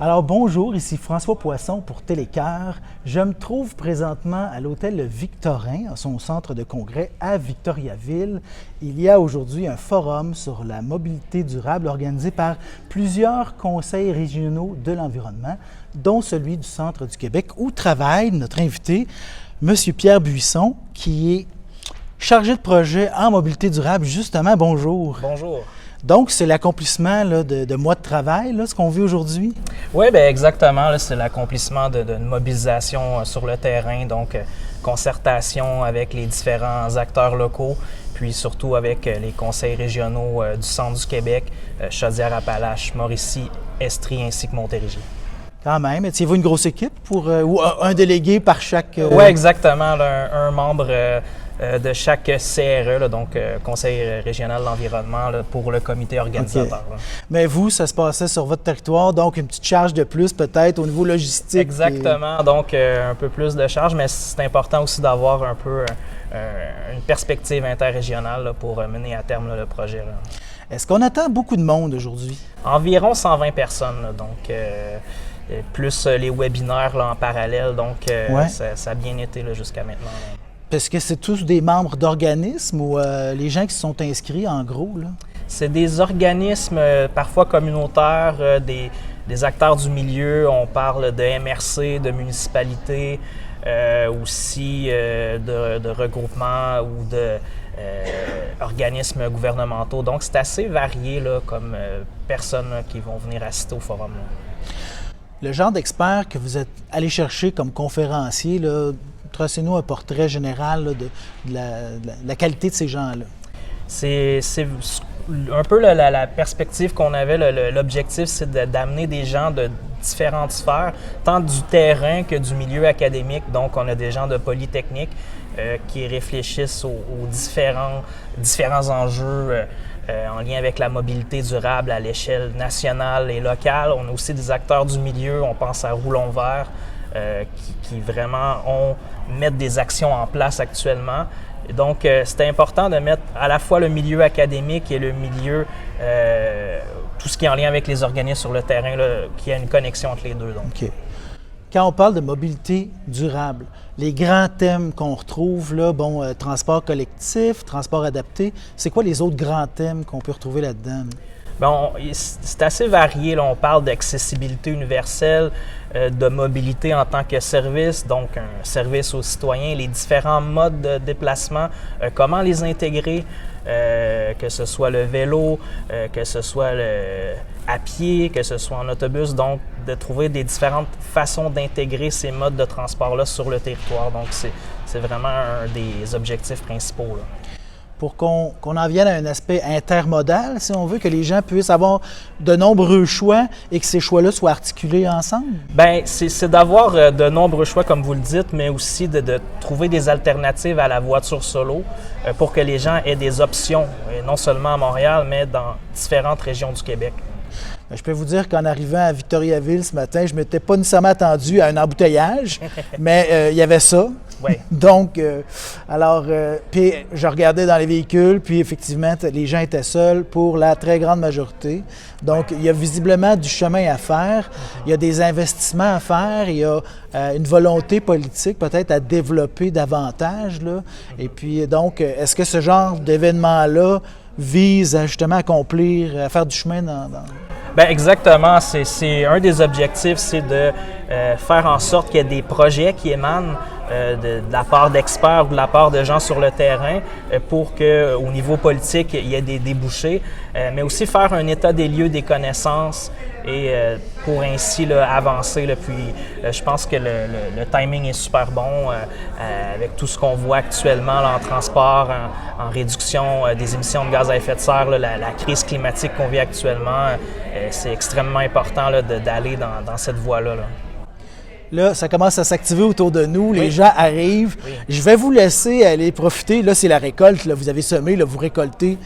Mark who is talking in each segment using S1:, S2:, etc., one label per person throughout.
S1: Alors bonjour, ici François Poisson pour Télécœur. Je me trouve présentement à l'hôtel Le Victorin, à son centre de congrès à Victoriaville. Il y a aujourd'hui un forum sur la mobilité durable organisé par plusieurs conseils régionaux de l'environnement, dont celui du Centre du Québec, où travaille notre invité, M. Pierre Buisson, qui est chargé de projet en mobilité durable. Justement, bonjour.
S2: Bonjour.
S1: Donc, c'est l'accomplissement de mois de travail, là, ce qu'on vit aujourd'hui?
S2: Oui, bien exactement. Là, c'est l'accomplissement d'une mobilisation sur le terrain, donc concertation avec les différents acteurs locaux, puis surtout avec les conseils régionaux du Centre du Québec, Chaudière-Appalaches, Mauricie, Estrie ainsi que Montérégie.
S1: Quand même. Étiez-vous une grosse équipe ou un délégué par chaque...
S2: Oui, exactement. Là, un membre de chaque CRE, là, donc Conseil régional de l'environnement, là, pour le comité organisateur.
S1: Okay. Mais vous, ça se passait sur votre territoire, donc une petite charge de plus peut-être au niveau logistique.
S2: Exactement. Donc un peu plus de charge, mais c'est important aussi d'avoir un peu une perspective interrégionale là, pour mener à terme là, le projet. Là.
S1: Est-ce qu'on attend beaucoup de monde aujourd'hui?
S2: Environ 120 personnes, là, donc plus les webinaires là, en parallèle, donc
S1: ouais.
S2: ça a bien été là, jusqu'à maintenant. Là.
S1: Est-ce que c'est tous des membres d'organismes ou les gens qui se sont inscrits en gros, là?
S2: C'est des organismes parfois communautaires, des acteurs du milieu. On parle de MRC, de municipalités, aussi de regroupements ou d'organismes gouvernementaux. Donc, c'est assez varié là, comme personnes là, qui vont venir assister au forum. Là.
S1: Le genre d'experts que vous êtes allé chercher comme conférencier, là, tracez-nous un portrait général là, de la qualité de ces gens-là.
S2: C'est un peu la perspective qu'on avait. L'objectif, c'est d'amener des gens de différentes sphères, tant du terrain que du milieu académique. Donc, on a des gens de Polytechnique qui réfléchissent aux différents enjeux en lien avec la mobilité durable à l'échelle nationale et locale. On a aussi des acteurs du milieu, on pense à Roulon Vert, qui vraiment mettent des actions en place actuellement. Et donc, c'était important de mettre à la fois le milieu académique et le milieu, tout ce qui est en lien avec les organismes sur le terrain, qu'il y a une connexion entre les deux. Donc.
S1: OK. Quand on parle de mobilité durable, les grands thèmes qu'on retrouve, là, transport collectif, transport adapté, c'est quoi les autres grands thèmes qu'on peut retrouver là-dedans?
S2: Bon, c'est assez varié. Là. On parle d'accessibilité universelle, de mobilité en tant que service, donc un service aux citoyens, les différents modes de déplacement, comment les intégrer, que ce soit le vélo, que ce soit à pied, que ce soit en autobus, donc de trouver des différentes façons d'intégrer ces modes de transport-là sur le territoire. Donc, c'est vraiment un des objectifs principaux. Là.
S1: Pour qu'on en vienne à un aspect intermodal, si on veut, que les gens puissent avoir de nombreux choix et que ces choix-là soient articulés ensemble?
S2: Bien, c'est d'avoir de nombreux choix, comme vous le dites, mais aussi de trouver des alternatives à la voiture solo pour que les gens aient des options, et non seulement à Montréal, mais dans différentes régions du Québec.
S1: Je peux vous dire qu'en arrivant à Victoriaville ce matin, je ne m'étais pas nécessairement attendu à un embouteillage, mais il y avait ça.
S2: Oui.
S1: Donc, puis je regardais dans les véhicules, puis effectivement, les gens étaient seuls pour la très grande majorité. Donc, il y a visiblement du chemin à faire, il y a des investissements à faire, il y a une volonté politique peut-être à développer davantage, là. Et puis, donc, est-ce que ce genre d'événement-là vise à justement accomplir, à faire du chemin dans...
S2: Bien, exactement. C'est un des objectifs, c'est de faire en sorte qu'il y ait des projets qui émanent de la part d'experts ou de la part de gens sur le terrain pour qu'au niveau politique, il y ait des débouchés, mais aussi faire un état des lieux des connaissances et pour ainsi là, avancer. Là, puis je pense que le timing est super bon avec tout ce qu'on voit actuellement là, en transport, en réduction des émissions de gaz à effet de serre, là, la crise climatique qu'on vit actuellement. C'est extrêmement important là, d'aller dans cette voie-là. Là.
S1: Là, ça commence à s'activer autour de nous. Les
S2: oui.
S1: gens arrivent.
S2: Oui.
S1: Je vais vous laisser aller profiter. Là, c'est la récolte. Là, vous avez semé, là, vous récoltez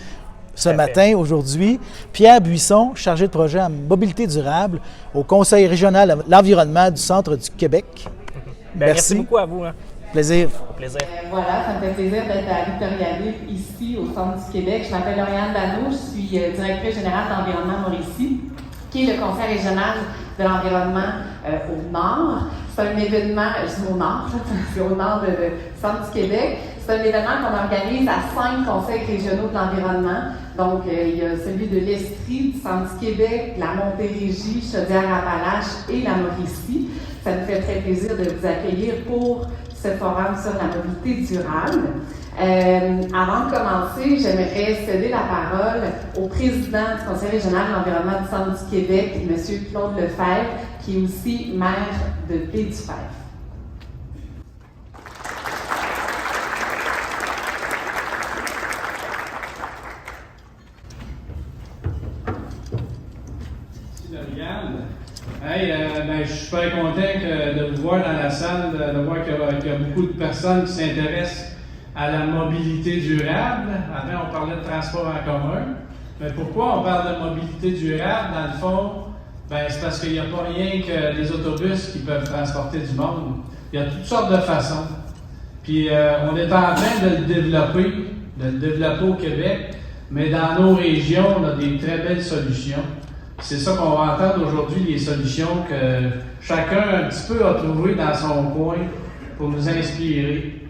S1: ce matin, aujourd'hui. Pierre Buisson, chargé de projet en mobilité durable au Conseil régional de l'environnement du Centre du Québec.
S2: Merci beaucoup à vous. Hein.
S1: Plaisir.
S2: Au plaisir.
S3: Voilà, ça me fait plaisir d'être à Victoriaville, ici, au Centre du Québec. Je m'appelle Lauriane Dano, je suis directrice générale d'Environnement Mauricie. qui est le Conseil régional de l'environnement au Nord. C'est un événement, je dis au Nord, c'est au Nord du centre du Québec. C'est un événement qu'on organise à 5 conseils régionaux de l'environnement. Donc, il y a celui de l'Estrie, du centre du Québec, la Montérégie, Chaudière-Appalaches et la Mauricie. Ça nous fait très plaisir de vous accueillir pour ce forum sur la mobilité durable. Avant de commencer, j'aimerais céder la parole au président du Conseil régional de l'environnement du centre du Québec, M. Claude Lefebvre, qui est aussi maire de Baie-du-Fer.
S4: Hey, je suis super content de vous voir dans la salle, de voir qu'il y a beaucoup de personnes qui s'intéressent à la mobilité durable. Avant, on parlait de transport en commun. Mais pourquoi on parle de mobilité durable? Dans le fond, c'est parce qu'il n'y a pas rien que les autobus qui peuvent transporter du monde. Il y a toutes sortes de façons. Puis, on est en train de le développer au Québec, mais dans nos régions, on a des très belles solutions. C'est ça qu'on va entendre aujourd'hui, les solutions que chacun un petit peu a trouvées dans son coin pour nous inspirer.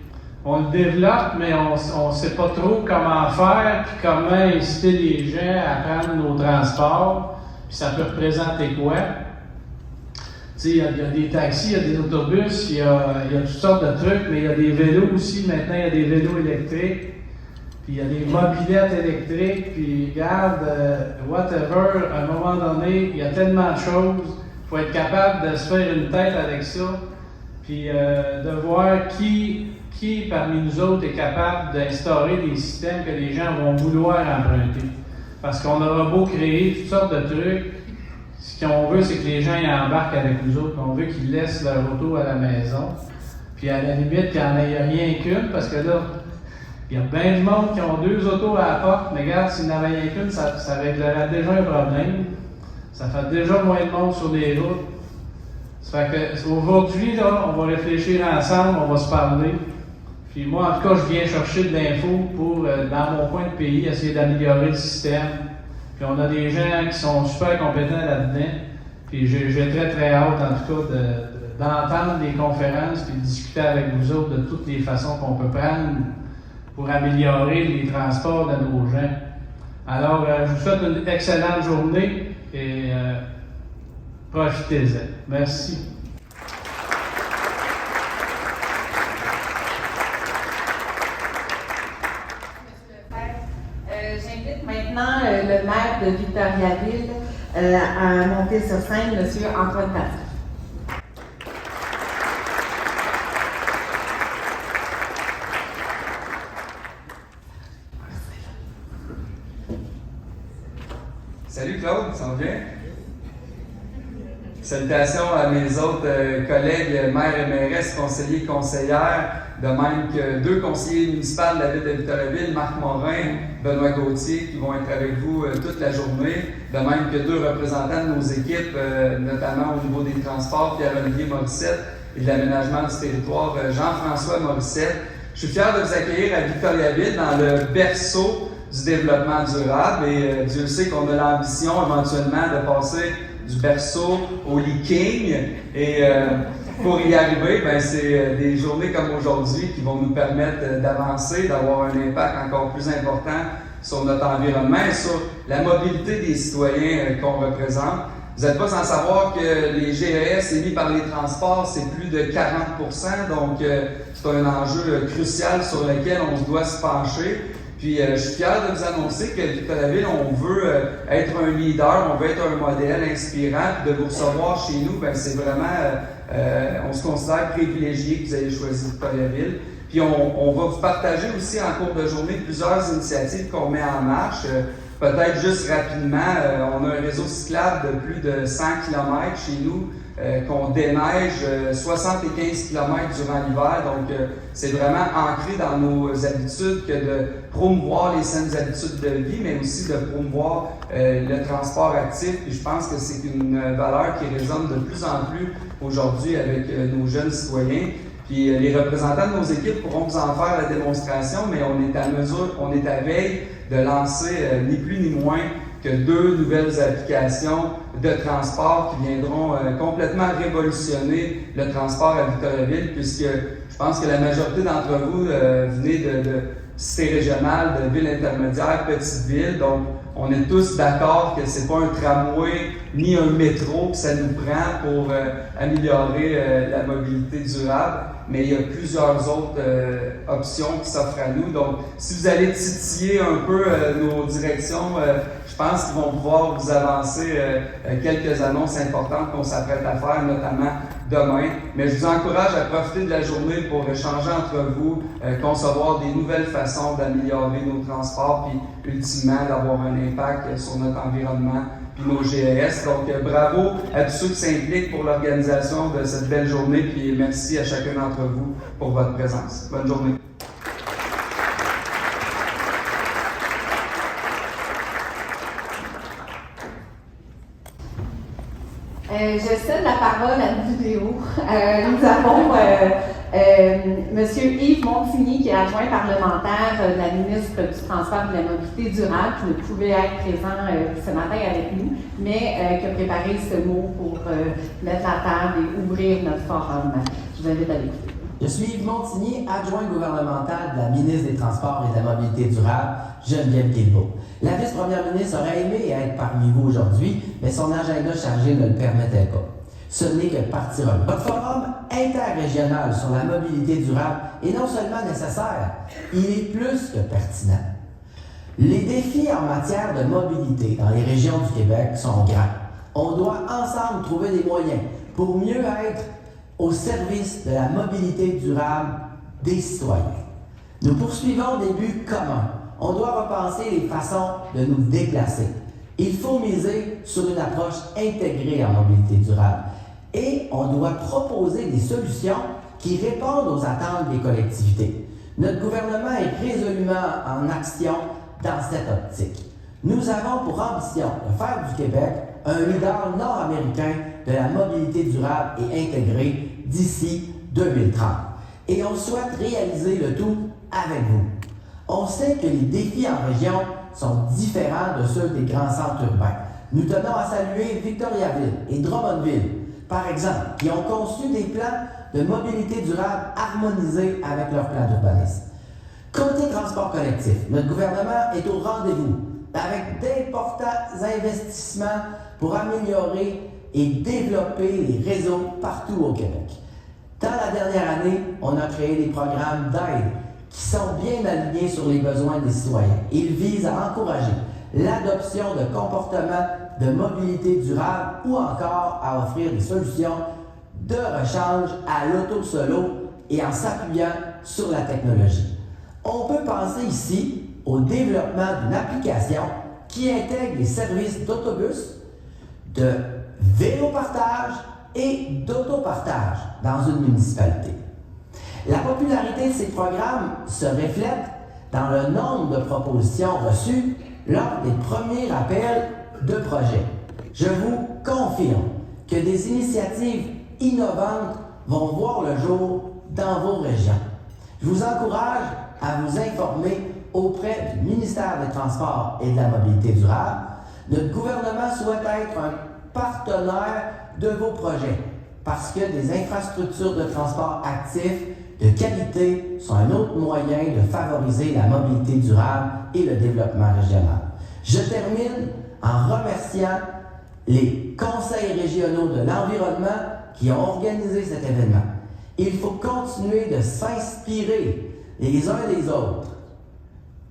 S4: On le développe, mais on ne sait pas trop comment faire, puis comment inciter les gens à prendre nos transports, puis ça peut représenter quoi. Tu sais, il y a des taxis, il y a des autobus, il y a toutes sortes de trucs, mais il y a des vélos aussi. Maintenant, il y a des vélos électriques. Puis il y a des mobylettes électriques, puis regarde, whatever, à un moment donné, il y a tellement de choses. Il faut être capable de se faire une tête avec ça, puis de voir qui parmi nous autres est capable d'instaurer des systèmes que les gens vont vouloir emprunter. Parce qu'on aura beau créer toutes sortes de trucs, ce qu'on veut, c'est que les gens y embarquent avec nous autres. On veut qu'ils laissent leur auto à la maison. Puis à la limite, qu'il n'y en ait rien qu'une, parce que là, il y a bien de monde qui ont 2 autos à la porte, mais regarde, s'il n'y en avait rien qu'une, ça réglerait déjà un problème. Ça fait déjà moins de monde sur les routes. Ça fait que aujourd'hui, là, on va réfléchir ensemble, on va se parler. Puis moi, en tout cas, je viens chercher de l'info pour, dans mon coin de pays, essayer d'améliorer le système. Puis on a des gens qui sont super compétents là-dedans. Puis j'ai très, très hâte, en tout cas, d'entendre des conférences puis de discuter avec vous autres de toutes les façons qu'on peut prendre pour améliorer les transports de nos gens. Alors, je vous souhaite une excellente journée et profitez-en. Merci.
S3: J'invite maintenant le maire de Victoriaville à monter sur scène, M. Antoine Tardif.
S5: Salut Claude, ça va bien? Salutations à mes autres collègues, maires et mairesses, conseillers et conseillères, de même que 2 conseillers municipaux de la ville de Victoriaville, Marc Morin, Benoît Gauthier, qui vont être avec vous toute la journée, de même que 2 représentants de nos équipes, notamment au niveau des transports, Pierre-Olivier Morissette, et de l'aménagement du territoire, Jean-François Morissette. Je suis fier de vous accueillir à Victoriaville, dans le berceau du développement durable, et Dieu sait qu'on a l'ambition éventuellement de passer du berceau au leaking, et pour y arriver, c'est des journées comme aujourd'hui qui vont nous permettre d'avancer, d'avoir un impact encore plus important sur notre environnement et sur la mobilité des citoyens qu'on représente. Vous n'êtes pas sans savoir que les GES émis par les transports, c'est plus de 40%, donc c'est un enjeu crucial sur lequel on doit se pencher. Puis je suis fier de vous annoncer que Victoriaville, on veut être un leader, on veut être un modèle inspirant, puis de vous recevoir chez nous, c'est vraiment, on se considère privilégié que vous ayez choisi Victoriaville. Puis on va vous partager aussi en cours de journée plusieurs initiatives qu'on met en marche. Peut-être juste rapidement, on a un réseau cyclable de plus de 100 km chez nous, qu'on déneige 75 km durant l'hiver. Donc, c'est vraiment ancré dans nos habitudes que de promouvoir les saines habitudes de vie, mais aussi de promouvoir le transport actif. Puis je pense que c'est une valeur qui résonne de plus en plus aujourd'hui avec nos jeunes citoyens. Puis les représentants de nos équipes pourront vous en faire la démonstration, mais on est à veille de lancer ni plus ni moins que 2 nouvelles applications de transport qui viendront complètement révolutionner le transport à Victoriaville, puisque je pense que la majorité d'entre vous venez de cité régionale, de ville intermédiaire, petite ville, donc on est tous d'accord que c'est pas un tramway ni un métro que ça nous prend pour améliorer la mobilité durable, mais il y a plusieurs autres options qui s'offrent à nous. Donc, si vous allez titiller un peu nos directions, je pense qu'ils vont pouvoir vous avancer quelques annonces importantes qu'on s'apprête à faire, notamment demain. Mais je vous encourage à profiter de la journée pour échanger entre vous, concevoir des nouvelles façons d'améliorer nos transports, puis ultimement d'avoir un impact sur notre environnement puis nos GES. Donc, bravo à tous ceux qui s'impliquent pour l'organisation de cette belle journée, puis merci à chacun d'entre vous pour votre présence. Bonne journée.
S3: Je cède la parole à une vidéo. Nous avons M. Yves Montigny, qui est adjoint parlementaire de la ministre du Transport et de la Mobilité durable, qui ne pouvait être présent ce matin avec nous, mais qui a préparé ce mot pour mettre la table et ouvrir notre forum. Je vous invite à l'écouter.
S6: Je suis Yves Montigny, adjoint gouvernemental de la ministre des Transports et de la Mobilité durable, Geneviève Guilbeault. La vice-première ministre aurait aimé être parmi vous aujourd'hui, mais son agenda chargé ne le permettait pas. Ce n'est que partie remise. Votre forum interrégional sur la mobilité durable est non seulement nécessaire, il est plus que pertinent. Les défis en matière de mobilité dans les régions du Québec sont grands. On doit ensemble trouver des moyens pour mieux être au service de la mobilité durable des citoyens. Nous poursuivons des buts communs. On doit repenser les façons de nous déplacer. Il faut miser sur une approche intégrée en mobilité durable. Et on doit proposer des solutions qui répondent aux attentes des collectivités. Notre gouvernement est résolument en action dans cette optique. Nous avons pour ambition de faire du Québec un leader nord-américain de la mobilité durable et intégrée d'ici 2030. Et on souhaite réaliser le tout avec vous. On sait que les défis en région sont différents de ceux des grands centres urbains. Nous tenons à saluer Victoriaville et Drummondville, par exemple, qui ont conçu des plans de mobilité durable harmonisés avec leur plan d'urbanisme. Côté transport collectif, notre gouvernement est au rendez-vous avec d'importants investissements pour améliorer et développer les réseaux partout au Québec. Dans la dernière année, on a créé des programmes d'aide qui sont bien alignés sur les besoins des citoyens. Ils visent à encourager l'adoption de comportements de mobilité durable ou encore à offrir des solutions de rechange à l'auto-solo et en s'appuyant sur la technologie. On peut penser ici au développement d'une application qui intègre les services d'autobus, de vélo-partage et d'autopartage dans une municipalité. La popularité de ces programmes se reflète dans le nombre de propositions reçues lors des premiers appels de projets. Je vous confirme que des initiatives innovantes vont voir le jour dans vos régions. Je vous encourage à vous informer auprès du ministère des Transports et de la Mobilité durable. Notre gouvernement souhaite être un partenaire de vos projets parce que des infrastructures de transport actifs de qualité sont un autre moyen de favoriser la mobilité durable et le développement régional. Je termine en remerciant les conseils régionaux de l'environnement qui ont organisé cet événement. Il faut continuer de s'inspirer les uns des autres.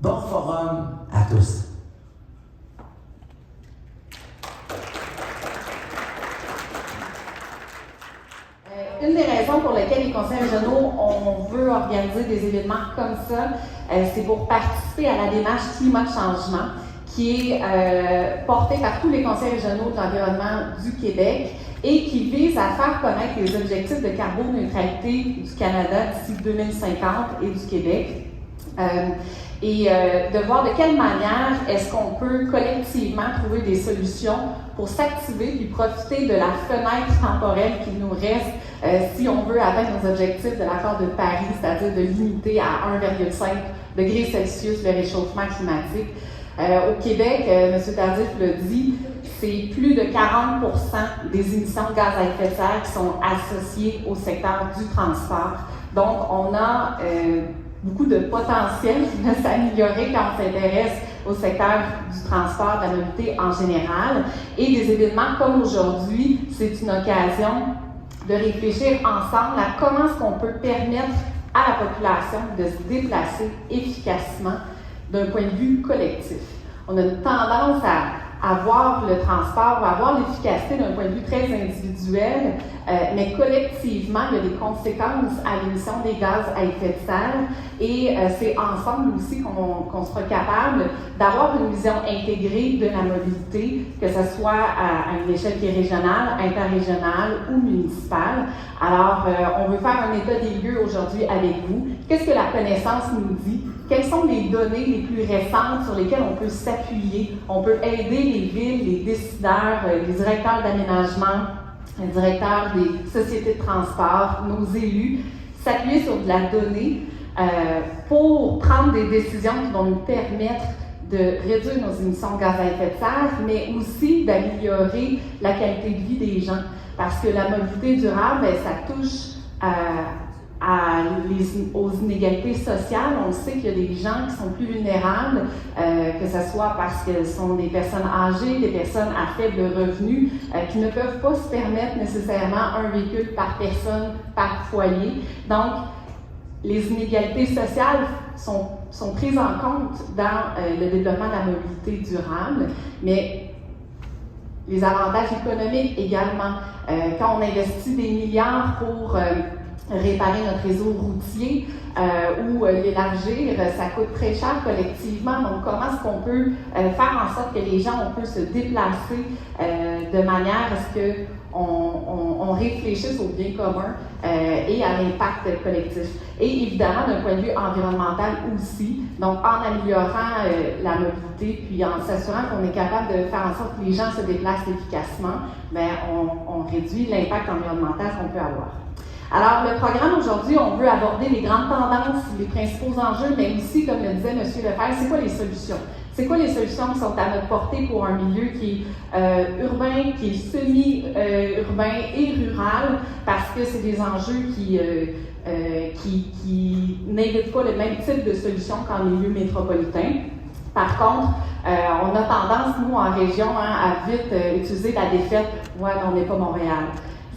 S6: Bon forum à tous.
S3: Une des raisons pour lesquelles les conseils régionaux, on veut organiser des événements comme ça, c'est pour participer à la démarche climat de changement qui est portée par tous les conseils régionaux de l'environnement du Québec et qui vise à faire connaître les objectifs de carboneutralité du Canada d'ici 2050 et du Québec. De voir de quelle manière est-ce qu'on peut collectivement trouver des solutions pour s'activer puis profiter de la fenêtre temporelle qui nous reste si on veut atteindre nos objectifs de l'accord de Paris, c'est-à-dire de limiter à 1,5 degré Celsius le réchauffement climatique. Au Québec, M. Tardif l'a dit, c'est plus de 40% des émissions de gaz à effet de serre qui sont associées au secteur du transport. Donc, on a beaucoup de potentiel qui va s'améliorer quand on s'intéresse au secteur du transport, de la mobilité en général. Et des événements comme aujourd'hui, c'est une occasion de réfléchir ensemble à comment est-ce qu'on peut permettre à la population de se déplacer efficacement d'un point de vue collectif. On a une tendance à voir le transport, à voir l'efficacité d'un point de vue très individuel, mais collectivement, il y a des conséquences à l'émission des gaz à effet de serre et c'est ensemble aussi qu'on sera capable d'avoir une vision intégrée de la mobilité, que ce soit à une échelle qui est régionale, interrégionale ou municipale. Alors, on veut faire un état des lieux aujourd'hui avec vous. Qu'est-ce que la connaissance nous dit? Quelles sont les données les plus récentes sur lesquelles on peut s'appuyer? On peut aider les villes, les décideurs, les directeurs d'aménagement, les directeurs des sociétés de transport, nos élus, s'appuyer sur de la donnée pour prendre des décisions qui vont nous permettre de réduire nos émissions de gaz à effet de serre, mais aussi d'améliorer la qualité de vie des gens. Parce que la mobilité durable, ça touche aux inégalités sociales. On sait qu'il y a des gens qui sont plus vulnérables, que ce soit parce que ce sont des personnes âgées, des personnes à faible revenu, qui ne peuvent pas se permettre nécessairement un véhicule par personne, par foyer. Donc, les inégalités sociales sont prises en compte dans le développement de la mobilité durable, mais les avantages économiques également. Quand on investit des milliards pour réparer notre réseau routier ou l'élargir, ça coûte très cher collectivement. Donc, comment est-ce qu'on peut faire en sorte que les gens peuvent se déplacer de manière à ce qu'on réfléchisse au bien commun et à l'impact collectif. Et évidemment, d'un point de vue environnemental aussi, donc en améliorant la mobilité, puis en s'assurant qu'on est capable de faire en sorte que les gens se déplacent efficacement, bien, on réduit l'impact environnemental qu'on peut avoir. Alors, le programme aujourd'hui, on veut aborder les grandes tendances, les principaux enjeux, mais aussi, comme le disait M. Lefebvre, c'est quoi les solutions? C'est quoi les solutions qui sont à notre portée pour un milieu qui est urbain, qui est semi-urbain et rural, parce que c'est des enjeux qui n'invitent pas le même type de solution qu'en milieu métropolitain. Par contre, on a tendance, nous, en région, à vite utiliser la défaite « ouais, on n'est pas Montréal ».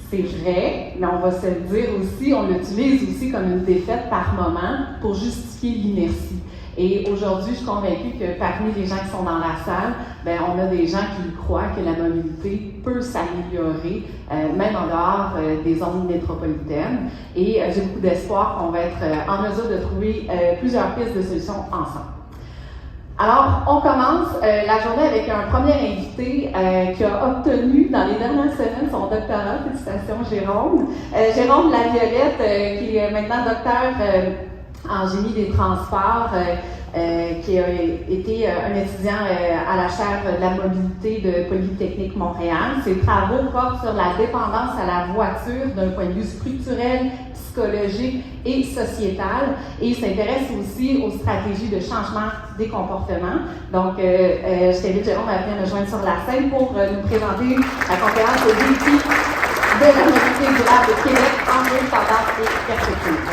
S3: C'est vrai, mais on va se le dire aussi, on l'utilise aussi comme une défaite par moment pour justifier l'inertie. Et aujourd'hui, je suis convaincue que parmi les gens qui sont dans la salle, bien, on a des gens qui croient que la mobilité peut s'améliorer, même en dehors des zones métropolitaines. Et j'ai beaucoup d'espoir qu'on va être en mesure de trouver plusieurs pistes de solutions ensemble. Alors, on commence la journée avec un premier invité qui a obtenu dans les dernières semaines son doctorat. Félicitations, Jérôme. Jérôme Laviolette, qui est maintenant docteur en génie des transports, qui a été un étudiant à la chaire de la mobilité de Polytechnique Montréal. Ses travaux portent sur la dépendance à la voiture d'un point de vue structurel, psychologique et sociétal, et il s'intéresse aussi aux stratégies de changement des comportements. Donc, je t'invite, Jérôme, à venir me joindre sur la scène pour nous présenter la conférence au défi de la mobilité durable au Québec, enjeux, standards et perspectives.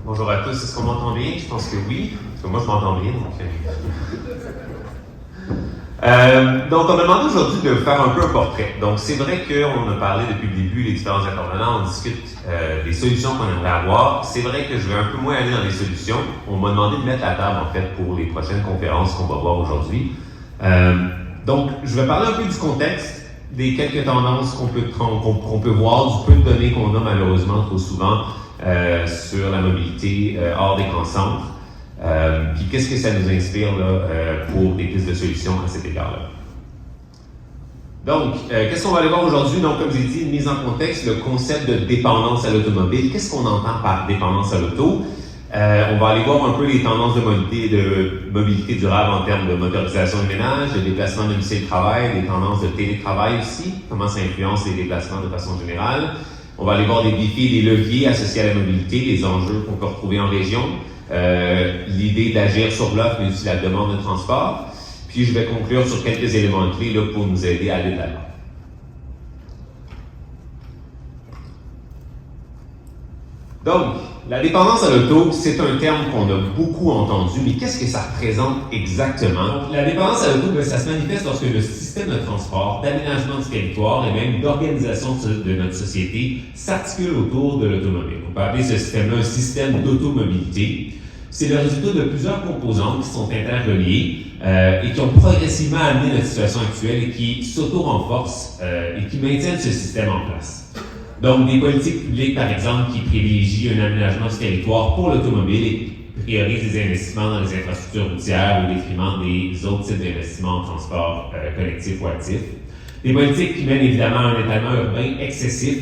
S7: Bonjour à tous, est-ce qu'on m'entend bien? Je pense que oui, parce que moi je m'entends bien. Donc on m'a demandé aujourd'hui de faire un peu un portrait. Donc c'est vrai qu'on a parlé depuis le début, les différents intervenants, on discute des solutions qu'on aimerait avoir. C'est vrai que je vais un peu moins aller dans les solutions. On m'a demandé de mettre la table en fait pour les prochaines conférences qu'on va voir aujourd'hui. Donc je vais parler un peu du contexte, des quelques tendances qu'on peut voir, du peu de données qu'on a malheureusement trop souvent sur la mobilité hors des grands centres. Puis qu'est-ce que ça nous inspire là, pour des pistes de solutions à cet égard-là. Donc, qu'est-ce qu'on va aller voir aujourd'hui? Donc, comme j'ai dit, une mise en contexte, le concept de dépendance à l'automobile. Qu'est-ce qu'on entend par dépendance à l'auto? On va aller voir un peu les tendances de mobilité durable en termes de motorisation de ménage, de déplacement domicile-travail, des tendances de télétravail aussi, comment ça influence les déplacements de façon générale. On va aller voir des défis, des leviers associés à la mobilité, les enjeux qu'on peut retrouver en région, l'idée d'agir sur l'offre, mais aussi la demande de transport. Puis je vais conclure sur quelques éléments clés là, pour nous aider à aller de l'avant. Donc, la dépendance à l'auto, c'est un terme qu'on a beaucoup entendu, mais qu'est-ce que ça représente exactement? Donc, la dépendance à l'auto, ça se manifeste lorsque le système de transport, d'aménagement du territoire et même d'organisation de notre société s'articule autour de l'automobile. On peut appeler ce système-là un système d'automobilité. C'est le résultat de plusieurs composantes qui sont interreliées et qui ont progressivement amené notre situation actuelle et qui s'auto-renforcent et qui maintiennent ce système en place. Donc, des politiques publiques, par exemple, qui privilégient un aménagement du territoire pour l'automobile et priorisent les investissements dans les infrastructures routières au détriment des autres types d'investissements en transport collectif ou actif. Des politiques qui mènent évidemment à un étalement urbain excessif,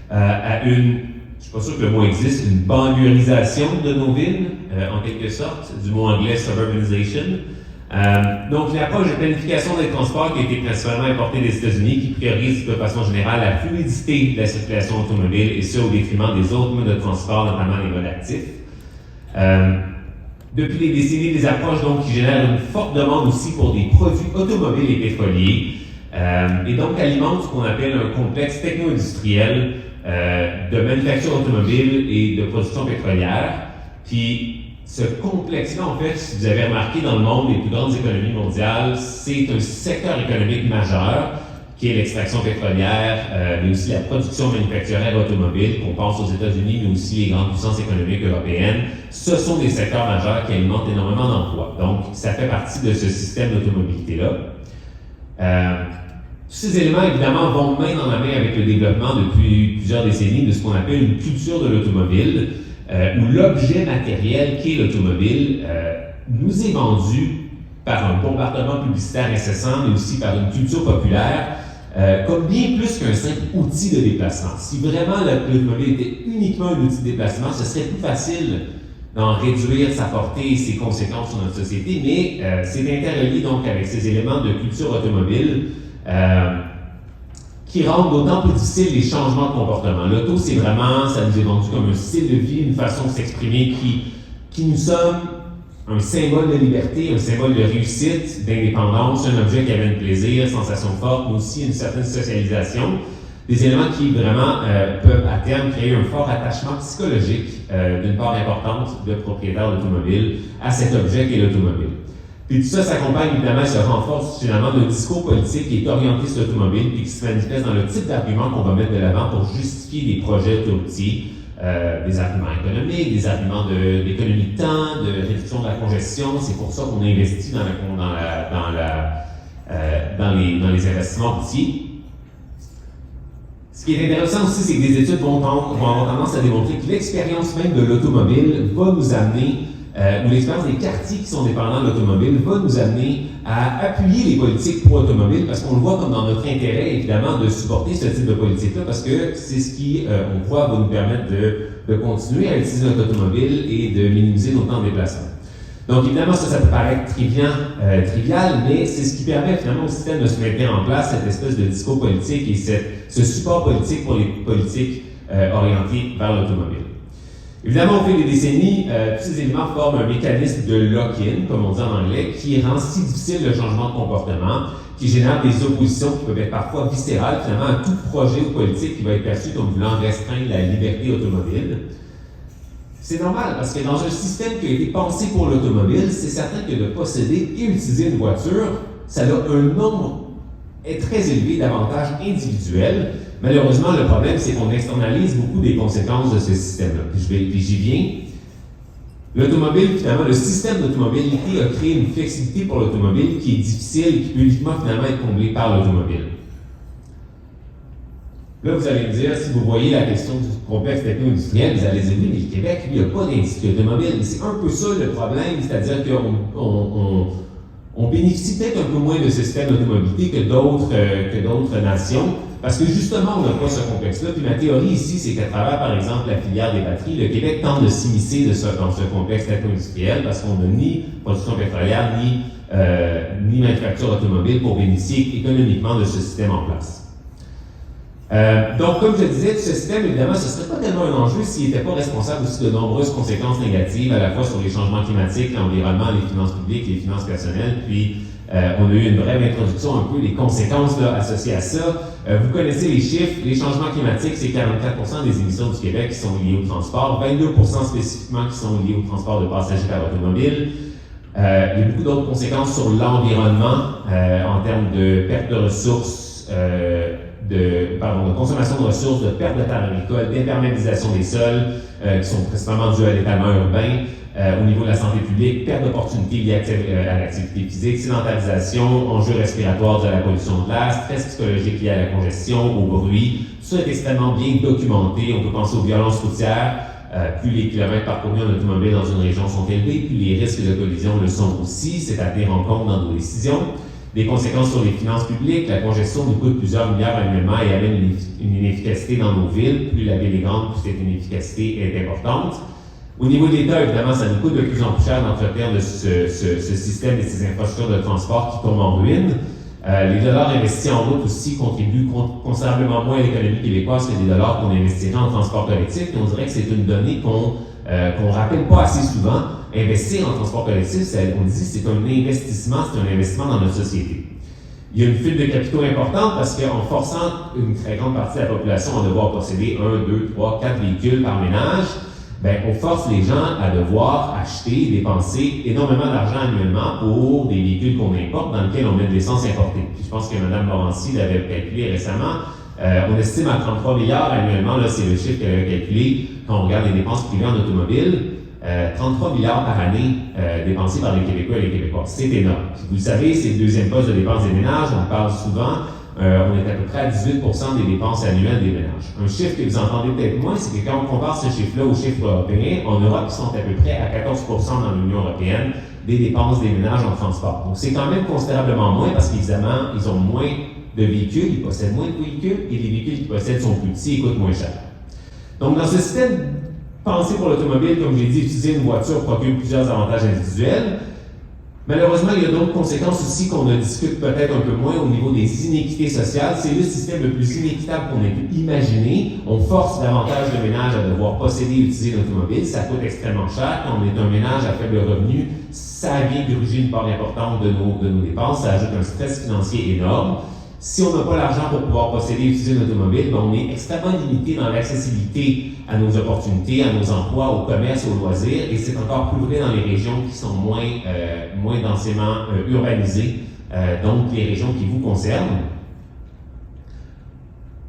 S7: à une, je suis pas sûr que le mot existe, une banlieusisation de nos villes, en quelque sorte, du mot anglais suburbanization. Donc, l'approche de planification des transports qui a été principalement importée des États-Unis, qui priorise de façon générale la fluidité de la circulation automobile et ce au détriment des autres modes de transport, notamment les modes actifs. Depuis des décennies, des approches donc qui génèrent une forte demande aussi pour des produits automobiles et pétroliers et donc alimentent ce qu'on appelle un complexe techno-industriel de manufacture automobile et de production pétrolière. Puis, ce complexe-là, en fait, si vous avez remarqué dans le monde, les plus grandes économies mondiales, c'est un secteur économique majeur qui est l'extraction pétrolière, mais aussi la production manufacturière automobile, qu'on pense aux États-Unis, mais aussi les grandes puissances économiques européennes. Ce sont des secteurs majeurs qui alimentent énormément d'emplois. Donc, ça fait partie de ce système d'automobilité-là. Tous ces éléments, évidemment, vont main dans la main avec le développement depuis plusieurs décennies de ce qu'on appelle une culture de l'automobile, où l'objet matériel qu'est l'automobile nous est vendu par un bombardement publicitaire incessant, mais aussi par une culture populaire, comme bien plus qu'un simple outil de déplacement. Si vraiment l'automobile était uniquement un outil de déplacement, ce serait plus facile d'en réduire sa portée et ses conséquences sur notre société, mais c'est interrelié donc avec ces éléments de culture automobile qui rendent d'autant plus difficiles les changements de comportement. L'auto, c'est vraiment, ça nous est vendu comme un style de vie, une façon de s'exprimer qui nous sommes un symbole de liberté, un symbole de réussite, d'indépendance, un objet qui amène plaisir, sensation forte, mais aussi une certaine socialisation. Des éléments qui vraiment peuvent à terme créer un fort attachement psychologique d'une part importante de propriétaires d'automobiles à cet objet qu'est l'automobile. Puis tout ça s'accompagne évidemment, se renforce finalement d'un discours politique qui est orienté sur l'automobile et qui se manifeste dans le type d'arguments qu'on va mettre de l'avant pour justifier des projets autoroutiers, des arguments économiques, des arguments d'économie de temps, de réduction de la congestion. C'est pour ça qu'on investit dans les investissements routiers. Ce qui est intéressant aussi, c'est que des études vont avoir tendance à démontrer que l'expérience même de l'automobile va nous amener ou l'expérience des quartiers qui sont dépendants de l'automobile va nous amener à appuyer les politiques pro-automobiles parce qu'on le voit comme dans notre intérêt, évidemment, de supporter ce type de politique-là parce que c'est ce qui, on croit, va nous permettre de continuer à utiliser notre automobile et de minimiser nos temps de déplacement. Donc, évidemment, ça peut paraître trivial, mais c'est ce qui permet finalement au système de se maintenir en place, cette espèce de discours politique et ce support politique pour les politiques orientées vers l'automobile. Évidemment, au fil des décennies, tous ces éléments forment un mécanisme de lock-in, comme on dit en anglais, qui rend si difficile le changement de comportement, qui génère des oppositions qui peuvent être parfois viscérales, finalement, à tout projet ou politique qui va être perçu comme voulant restreindre la liberté automobile. C'est normal, parce que dans un système qui a été pensé pour l'automobile, c'est certain que de posséder et utiliser une voiture, ça a un nombre très élevé d'avantages individuels. Malheureusement, le problème, c'est qu'on externalise beaucoup des conséquences de ce système-là. Puis j'y viens. L'automobile, finalement, le système d'automobilité a créé une flexibilité pour l'automobile qui est difficile et qui peut uniquement finalement être comblée par l'automobile. Là, vous allez me dire, si vous voyez la question du complexe techno-industriel, vous allez dire, oui, mais le Québec, lui, il n'y a pas d'industrie automobile. C'est un peu ça le problème, c'est-à-dire qu'on bénéficie peut-être un peu moins de ce système d'automobilité que d'autres nations, parce que justement, on n'a pas ce complexe-là. Puis ma théorie ici, c'est qu'à travers, par exemple, la filière des batteries, le Québec tente de s'immiscer dans ce complexe techno-industriel parce qu'on n'a ni production pétrolière, ni manufacture automobile pour bénéficier économiquement de ce système en place. Donc, comme je disais, ce système, évidemment, ce ne serait pas tellement un enjeu s'il n'était pas responsable aussi de nombreuses conséquences négatives, à la fois sur les changements climatiques, l'environnement, les finances publiques, les finances personnelles. Puis, on a eu une brève introduction un peu des conséquences là, associées à ça. Vous connaissez les chiffres. Les changements climatiques, c'est 44% des émissions du Québec qui sont liées au transport, 22% spécifiquement qui sont liées au transport de passagers par automobile. Il y a beaucoup d'autres conséquences sur l'environnement en termes de perte de ressources, de consommation de ressources, de perte de terres agricoles, d'imperméabilisation des sols, qui sont principalement dus à l'étalement urbain. Au niveau de la santé publique, perte d'opportunités liées à l'activité physique, sédentarisation, enjeux respiratoires de la pollution de l'air, stress psychologique lié à la congestion, au bruit. Tout ça est extrêmement bien documenté. On peut penser aux violences routières. Plus les kilomètres parcourus en automobile dans une région sont élevés, plus les risques de collision le sont aussi. C'est à tenir en compte dans nos décisions. Des conséquences sur les finances publiques. La congestion nous coûte plusieurs milliards annuellement et amène une inefficacité dans nos villes. Plus la ville est grande, plus cette inefficacité est importante. Au niveau de l'État, évidemment, ça nous coûte de plus en plus cher d'entretenir ce système et ces infrastructures de transport qui tombent en ruine. Les dollars investis en route aussi contribuent considérablement moins à l'économie québécoise que des dollars qu'on investirait en transport collectif. Et on dirait que c'est une donnée qu'on rappelle pas assez souvent. Investir en transport collectif, on dit c'est un investissement dans notre société. Il y a une fuite de capitaux importante parce qu'en forçant une très grande partie de la population à devoir posséder 1, 2, 3, 4 véhicules par ménage, on force les gens à devoir acheter, dépenser énormément d'argent annuellement pour des véhicules qu'on importe, dans lesquels on met de l'essence importée. Puis je pense que Mme Morancy l'avait calculé récemment. On estime à 33 milliards annuellement, là c'est le chiffre qu'elle a calculé quand on regarde les dépenses privées en automobile. 33 milliards par année dépensés par les Québécois et les Québécoises. C'est énorme. Vous le savez, c'est le deuxième poste de dépenses des ménages. On parle souvent. On est à peu près à 18% des dépenses annuelles des ménages. Un chiffre que vous entendez peut-être moins, c'est que quand on compare ce chiffre-là aux chiffres européens, en Europe, ils sont à peu près à 14% dans l'Union européenne des dépenses des ménages en transport. Donc, c'est quand même considérablement moins parce qu'évidemment, ils ont moins de véhicules, ils possèdent moins de véhicules et les véhicules qu'ils possèdent sont plus petits et coûtent moins cher. Donc, dans ce système pensé pour l'automobile, comme j'ai dit, utiliser une voiture procure plusieurs avantages individuels. Malheureusement, il y a d'autres conséquences aussi qu'on ne discute peut-être un peu moins au niveau des inéquités sociales. C'est le système le plus inéquitable qu'on ait pu imaginer. On force davantage de ménages à devoir posséder et utiliser l'automobile. Ça coûte extrêmement cher. Quand on est un ménage à faible revenu, ça vient gruger une part importante de nos dépenses. Ça ajoute un stress financier énorme. Si on n'a pas l'argent pour pouvoir posséder et utiliser une automobile, on est extrêmement limité dans l'accessibilité à nos opportunités, à nos emplois, au commerce, aux loisirs, et c'est encore plus vrai dans les régions qui sont moins densément urbanisées, donc les régions qui vous concernent.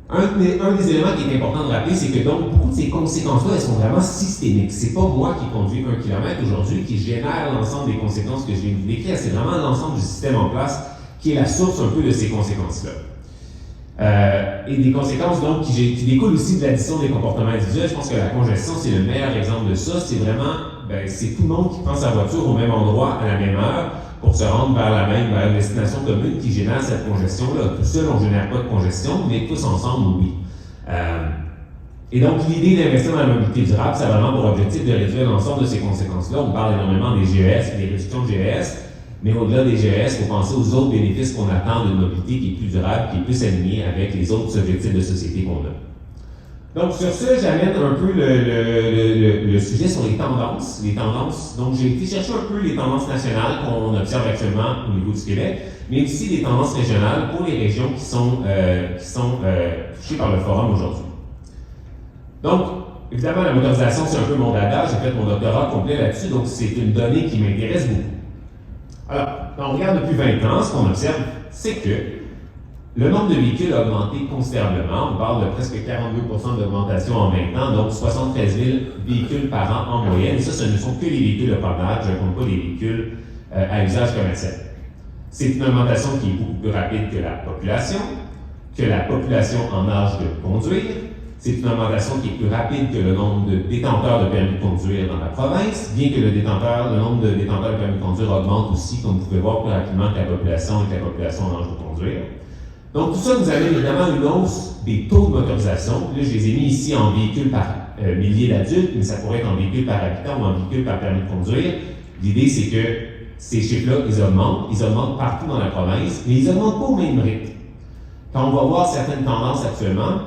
S7: Un des éléments qui est important de rappeler, c'est que donc beaucoup de ces conséquences-là, elles sont vraiment systémiques. C'est pas moi qui conduis 1 kilomètre aujourd'hui qui génère l'ensemble des conséquences que je viens de vous décrire, c'est vraiment l'ensemble du système en place qui est la source un peu de ces conséquences-là. Et des conséquences donc qui découlent aussi de l'addition des comportements individuels. Je pense que la congestion, c'est le meilleur exemple de ça. C'est vraiment, c'est tout le monde qui prend sa voiture au même endroit, à la même heure, pour se rendre vers une destination commune qui génère cette congestion-là. Tout seul, on ne génère pas de congestion, mais tous ensemble, oui. Et donc, l'idée d'investir dans la mobilité durable, ça a vraiment pour objectif de réduire l'ensemble de ces conséquences-là. On parle énormément des GES, des réductions de GES. Mais au-delà des GES, il faut penser aux autres bénéfices qu'on attend d'une mobilité qui est plus durable, qui est plus alignée avec les autres objectifs de société qu'on a. Donc, sur ce, j'amène un peu le sujet sur les tendances. Donc, j'ai été chercher un peu les tendances nationales qu'on observe actuellement au niveau du Québec, mais aussi des tendances régionales pour les régions qui sont touchées par le forum aujourd'hui. Donc, évidemment, la motorisation, c'est un peu mon dada. J'ai fait mon doctorat complet là-dessus, donc c'est une donnée qui m'intéresse beaucoup. Alors, quand on regarde depuis 20 ans, ce qu'on observe, c'est que le nombre de véhicules a augmenté considérablement. On parle de presque 42% d'augmentation en 20 ans, donc 73 000 véhicules par an en moyenne. Et ça, ce ne sont que les véhicules de promenade, je ne compte pas les véhicules à usage commercial. C'est une augmentation qui est beaucoup plus rapide que la population en âge de conduire. C'est une augmentation qui est plus rapide que le nombre de détenteurs de permis de conduire dans la province, bien que le nombre de détenteurs de permis de conduire augmente aussi, comme vous pouvez voir, plus rapidement que la population en âge de conduire. Donc, tout ça nous amène évidemment une hausse des taux de motorisation. Là, je les ai mis ici en véhicules par milliers d'adultes, mais ça pourrait être en véhicule par habitant ou en véhicule par permis de conduire. L'idée, c'est que ces chiffres-là, ils augmentent partout dans la province, mais ils n'augmentent pas au même rythme. Quand on va voir certaines tendances actuellement,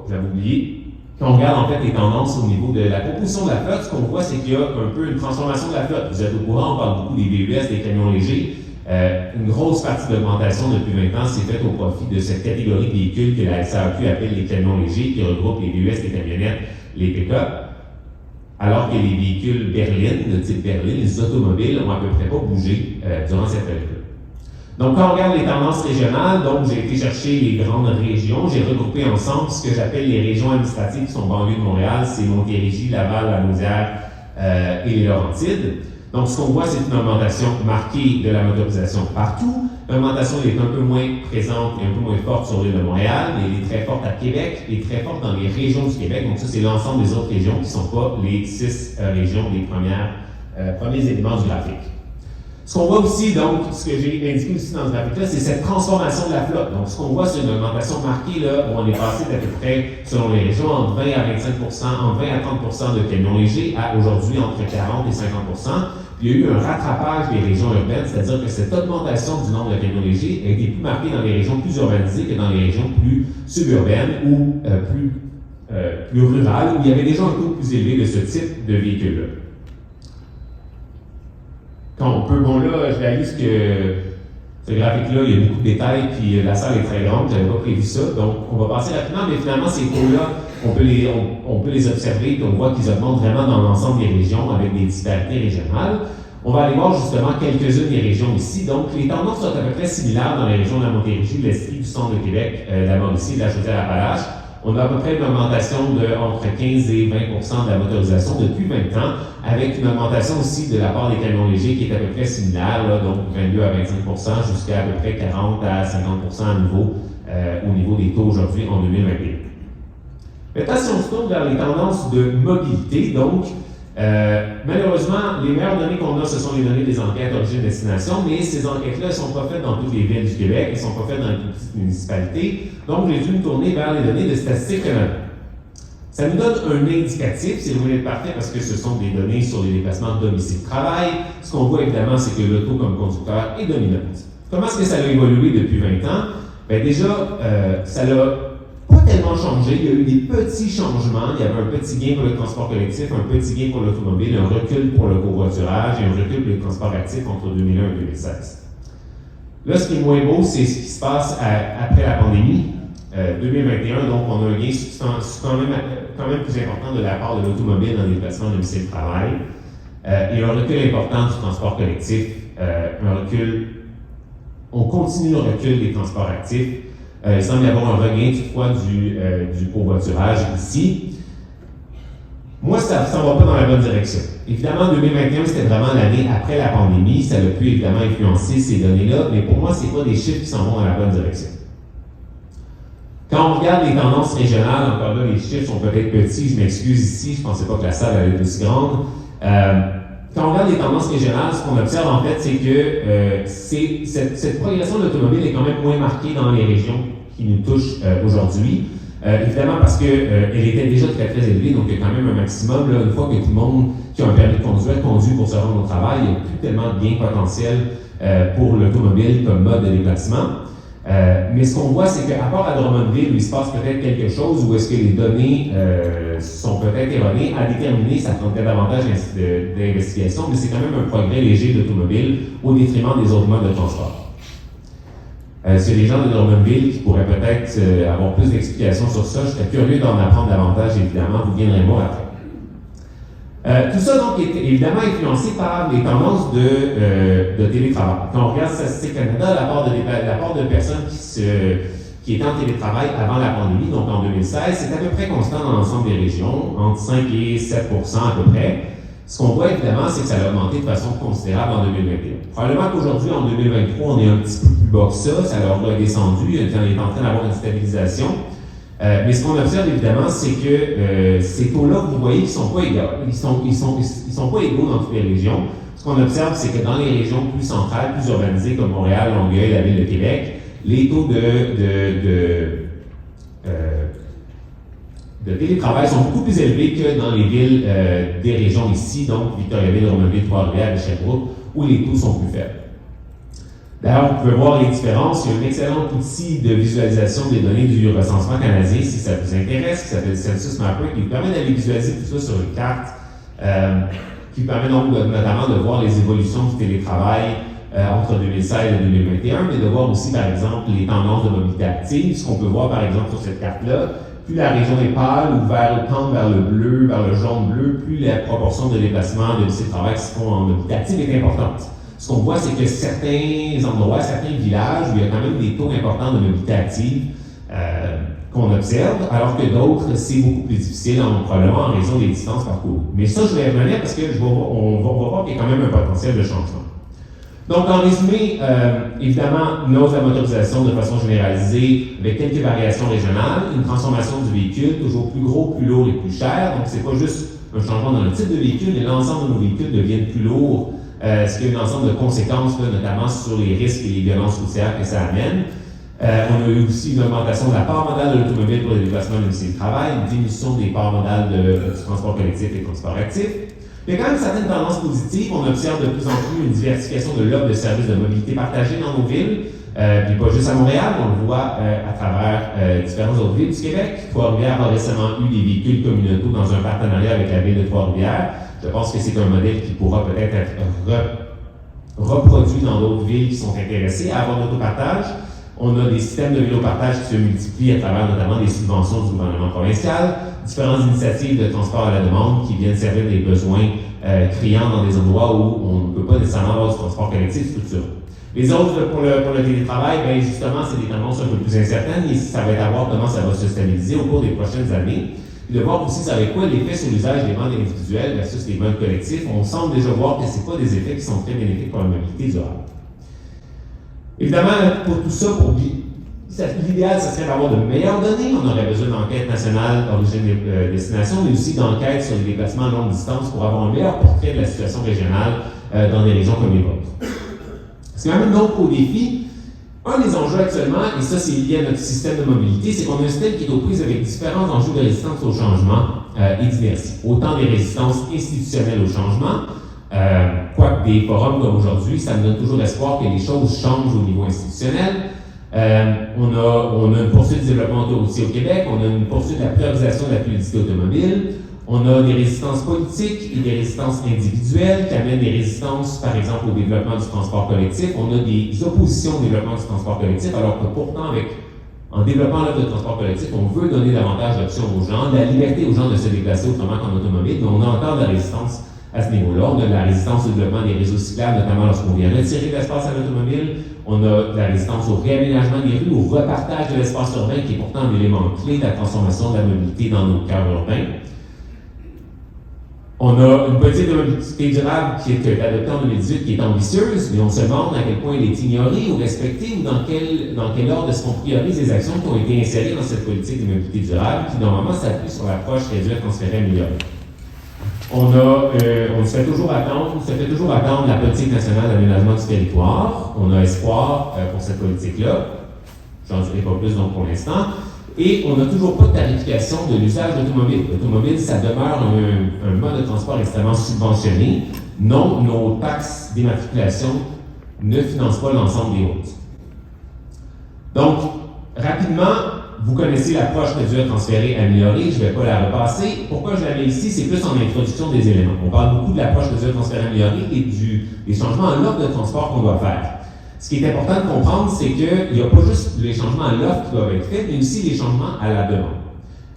S7: j'avais oublié, quand on regarde en fait les tendances au niveau de la composition de la flotte, ce qu'on voit, c'est qu'il y a un peu une transformation de la flotte. Vous êtes au courant, on parle beaucoup des VUS, des camions légers. Une grosse partie de l'augmentation depuis 20 ans s'est faite au profit de cette catégorie de véhicules que la SAQ appelle les camions légers, qui regroupent les VUS, les camionnettes, les pick-up. Alors que les véhicules berlines, de type berline, les automobiles, n'ont à peu près pas bougé durant cette période. Donc, quand on regarde les tendances régionales, donc j'ai été chercher les grandes régions, j'ai regroupé ensemble ce que j'appelle les régions administratives qui sont banlieues de Montréal, c'est Montérégie, Laval, la Naudière et les Laurentides. Donc, ce qu'on voit, c'est une augmentation marquée de la motorisation partout. L'augmentation est un peu moins présente et un peu moins forte sur l'île de Montréal, mais elle est très forte à Québec et très forte dans les régions du Québec. Donc, ça, c'est l'ensemble des autres régions qui ne sont pas les 6 régions, les premiers éléments du graphique. Ce qu'on voit aussi, donc, ce que j'ai indiqué aussi dans ce graphique-là, c'est cette transformation de la flotte. Donc, ce qu'on voit, c'est une augmentation marquée, là, où on est passé d'à peu près, selon les régions, entre 20 à 25 entre 20 à 30 de camions légers à aujourd'hui entre 40 et 50 Puis il y a eu un rattrapage des régions urbaines, c'est-à-dire que cette augmentation du nombre de camions légers a été plus marquée dans les régions plus urbanisées que dans les régions plus suburbaines ou plus rurales, où il y avait déjà un taux plus élevé de ce type de véhicule-là. Quand on peut, bon là, je réalise que ce graphique-là, il y a beaucoup de détails, puis la salle est très grande, j'avais pas prévu ça, donc on va passer rapidement, mais finalement, ces taux-là, on peut les observer, puis on voit qu'ils augmentent vraiment dans l'ensemble des régions avec des disparités régionales. On va aller voir justement quelques-unes des régions ici. Donc, les tendances sont à peu près similaires dans les régions de la Montérégie, de l'Estrie, du centre de Québec, de la Mauricie, de la Chaudière-Appalaches. On a à peu près une augmentation de entre 15 et 20 de la motorisation depuis 20 ans, avec une augmentation aussi de la part des camions légers qui est à peu près similaire, là, donc 22 à 25 jusqu'à à peu près 40 à 50 au niveau des taux aujourd'hui en 2021. Maintenant, si on se tourne vers les tendances de mobilité, donc, malheureusement, les meilleures données qu'on a, ce sont les données des enquêtes origine-destination, mais ces enquêtes-là ne sont pas faites dans toutes les villes du Québec, elles ne sont pas faites dans les plus petites municipalités, donc j'ai dû me tourner vers les données de Statistique Canada. Ça nous donne un indicatif, c'est loin d'être parfait parce que ce sont des données sur les déplacements de domicile-travail. Ce qu'on voit évidemment, c'est que l'auto comme conducteur est dominante. Comment est-ce que ça a évolué depuis 20 ans? Bien déjà, ça l'a pas tellement changé. Il y a eu des petits changements. Il y avait un petit gain pour le transport collectif, un petit gain pour l'automobile, un recul pour le covoiturage et un recul pour les transports actifs entre 2001 et 2016. Là, ce qui est moins beau, c'est ce qui se passe après la pandémie. 2021, donc on a un gain quand même plus important de la part de l'automobile dans les déplacements de domicile-travail et un recul important du transport collectif, on continue le recul des transports actifs. Il semble y avoir un regain toutefois du covoiturage ici. Moi, ça ne va pas dans la bonne direction. Évidemment, 2021, c'était vraiment l'année après la pandémie. Ça a pu évidemment influencer ces données-là, mais pour moi, ce n'est pas des chiffres qui s'en vont dans la bonne direction. Quand on regarde les tendances régionales, encore là, les chiffres sont peut-être petits, je m'excuse ici, je ne pensais pas que la salle allait être aussi grande. Quand on regarde les tendances régionales, ce qu'on observe en fait, c'est que cette progression de l'automobile est quand même moins marquée dans les régions qui nous touchent aujourd'hui. Évidemment parce qu'elle était déjà très très élevée, donc il y a quand même un maximum. Là, une fois que tout le monde qui a un permis de conduire conduit pour se rendre au travail, il n'y a plus tellement de gains potentiels pour l'automobile comme mode de déplacement. Mais ce qu'on voit, c'est qu'à part à Drummondville, où il se passe peut-être quelque chose, où est-ce que les données sont peut-être erronées, à déterminer, ça prend peut-être davantage d'investigation, mais c'est quand même un progrès léger de l'automobile au détriment des autres modes de transport. S'il y a des gens de Drummondville qui pourraient peut-être avoir plus d'explications sur ça, je serais curieux d'en apprendre davantage, évidemment, vous viendrez voir après. Tout ça, donc, est évidemment influencé par les tendances de télétravail. Quand on regarde Statistique Canada, la part de personnes qui étaient en télétravail avant la pandémie, donc en 2016, c'est à peu près constant dans l'ensemble des régions, entre 5 et 7 à peu près. Ce qu'on voit évidemment, c'est que ça a augmenté de façon considérable en 2021. Probablement qu'aujourd'hui, en 2023, on est un petit peu plus bas que ça, ça leur a descendu, on est en train d'avoir une stabilisation. Mais ce qu'on observe évidemment, c'est que ces taux-là, vous voyez qu'ils ne sont pas égaux. Ils sont pas égaux dans toutes les régions. Ce qu'on observe, c'est que dans les régions plus centrales, plus urbanisées comme Montréal, Longueuil, la ville de Québec, les taux de télétravail sont beaucoup plus élevés que dans les villes des régions ici, donc Victoriaville, Drummondville, Trois-Rivières et Sherbrooke, où les taux sont plus faibles. D'ailleurs, vous pouvez voir les différences. Il y a un excellent outil de visualisation des données du recensement canadien, si ça vous intéresse, qui s'appelle Census Mapper, qui vous permet d'aller visualiser tout ça sur une carte, qui permet donc notamment de voir les évolutions du télétravail entre 2016 et 2021, mais de voir aussi, par exemple, les tendances de mobilité active. Ce qu'on peut voir, par exemple, sur cette carte-là, plus la région est pâle ou tend vers le bleu, vers le jaune-bleu, plus la proportion de déplacements de télétravail qui se font en mobilité active est importante. Ce qu'on voit, c'est que certains endroits, certains villages, où il y a quand même des taux importants de mobilité active qu'on observe, alors que d'autres, c'est beaucoup plus difficile, probablement en raison des distances parcourues. Mais ça, je vais revenir parce qu'on va voir qu'il y a quand même un potentiel de changement. Donc, en résumé, évidemment, une hausse de la motorisation de façon généralisée, avec quelques variations régionales, une transformation du véhicule, toujours plus gros, plus lourd et plus cher. Donc, c'est pas juste un changement dans le type de véhicule, mais l'ensemble de nos véhicules deviennent plus lourds, ce qui a un ensemble de conséquences, là, notamment sur les risques et les violences routières que ça amène. On a eu aussi une augmentation de la part modale de l'automobile pour les déplacements domicile de travail, une diminution des parts modales du transport collectif et transport actif. Il y a quand même certaines tendances positives. On observe de plus en plus une diversification de l'offre de services de mobilité partagés dans nos villes, puis pas juste à Montréal, on le voit à travers différentes autres villes du Québec. Trois-Rivières a récemment eu des véhicules communautaires dans un partenariat avec la ville de Trois-Rivières. Je pense que c'est un modèle qui pourra peut-être être reproduit dans d'autres villes qui sont intéressées à avoir l'autopartage. On a des systèmes de vélo-partage qui se multiplient à travers notamment des subventions du gouvernement provincial, différentes initiatives de transport à la demande qui viennent servir des besoins criants dans des endroits où on ne peut pas nécessairement avoir du transport collectif structuré. Les autres, pour le télétravail, bien justement, c'est des tendances un peu plus incertaines et ça va être à voir comment ça va se stabiliser au cours des prochaines années. Et de voir aussi ça va être quoi l'effet sur l'usage des modes individuels versus les modes collectifs. On semble déjà voir que ce n'est pas des effets qui sont très bénéfiques pour la mobilité durable. Évidemment, pour tout ça, l'idéal, ce serait d'avoir de meilleures données. On aurait besoin d'enquêtes nationales origine-destination, mais aussi d'enquêtes sur les déplacements à longue distance pour avoir un meilleur portrait de la situation régionale dans des régions comme les vôtres. Ce qui m'amène donc au défi. Un des enjeux actuellement, et ça c'est lié à notre système de mobilité, c'est qu'on a un système qui est aux prises avec différents enjeux de résistance au changement et d'inertie. Autant des résistances institutionnelles au changement, quoique des forums comme aujourd'hui, ça me donne toujours l'espoir que les choses changent au niveau institutionnel. On a une poursuite du développement autoroutier au Québec, on a une poursuite de la priorisation de la fluidité automobile, on a des résistances politiques et des résistances individuelles qui amènent des résistances, par exemple, au développement du transport collectif. On a des oppositions au développement du transport collectif, alors que pourtant, en développant l'offre de transport collectif, on veut donner davantage d'options aux gens, de la liberté aux gens de se déplacer autrement qu'en automobile, mais on a encore de la résistance à ce niveau-là. On a de la résistance au développement des réseaux cyclables, notamment lorsqu'on vient retirer de l'espace à l'automobile. On a de la résistance au réaménagement des rues, au repartage de l'espace urbain, qui est pourtant un élément clé de la transformation de la mobilité dans nos cœurs urbains. On a une politique de mobilité durable qui est adoptée en 2018, qui est ambitieuse, mais on se demande à quel point elle est ignorée ou respectée, ou dans quel ordre est-ce qu'on priorise les actions qui ont été insérées dans cette politique de mobilité durable, qui normalement s'appuie sur l'approche réduire, transférer, améliorer. On se fait toujours attendre la politique nationale d'aménagement du territoire. On a espoir pour cette politique-là. J'en dirai pas plus donc pour l'instant. Et on n'a toujours pas de tarification de l'usage d'automobile. L'automobile, ça demeure un mode de transport extrêmement subventionné. Non, nos taxes d'immatriculation ne financent pas l'ensemble des routes. Donc, rapidement, vous connaissez l'approche réduire, transférer, améliorer. Je ne vais pas la repasser. Pourquoi je la mets ici? C'est plus en introduction des éléments. On parle beaucoup de l'approche réduire, transférer, améliorer et des changements à l'offre de transport qu'on doit faire. Ce qui est important de comprendre, c'est qu'il n'y a pas juste les changements à l'offre qui doivent être faits, mais aussi les changements à la demande.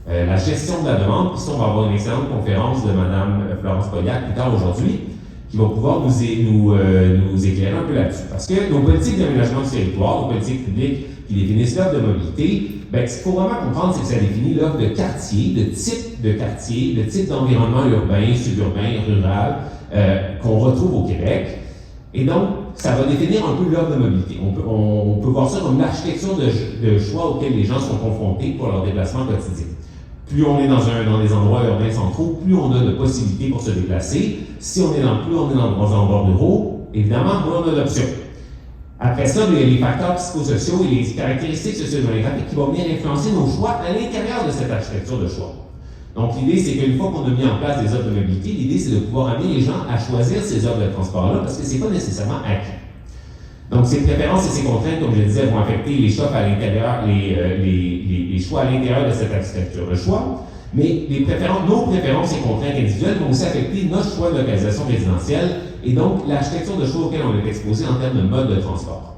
S7: La gestion de la demande, puis ça, on va avoir une excellente conférence de Mme Florence Pauillac plus tard aujourd'hui, qui va pouvoir nous éclairer un peu là-dessus. Parce que nos politiques d'aménagement du territoire, nos politiques publiques qui définissent l'offre de mobilité, bien, ce qu'il faut vraiment comprendre, c'est que ça définit l'offre de quartier, de type d'environnement urbain, suburbain, rural, qu'on retrouve au Québec. Et donc, ça va définir un peu l'offre de mobilité. On peut voir ça comme l'architecture de choix auxquels les gens sont confrontés pour leur déplacement quotidien. Plus on est dans des endroits urbains centraux, plus on a de possibilités pour se déplacer. Si on est plus on est dans des endroits ruraux, évidemment, moins on a d'options. Après ça, il y a les facteurs psychosociaux et les caractéristiques socio-démographiques qui vont venir influencer nos choix à l'intérieur de cette architecture de choix. Donc, l'idée, c'est qu'une fois qu'on a mis en place des offres de mobilité, l'idée, c'est de pouvoir amener les gens à choisir ces offres de transport-là parce que ce n'est pas nécessairement acquis.
S8: Donc, ces préférences et ces contraintes, comme je le disais, vont affecter les choix à l'intérieur, les choix à l'intérieur de cette architecture de choix. Mais nos préférences et contraintes individuelles vont aussi affecter notre choix de localisation résidentielle et donc l'architecture de choix auquel on est exposé en termes de mode de transport.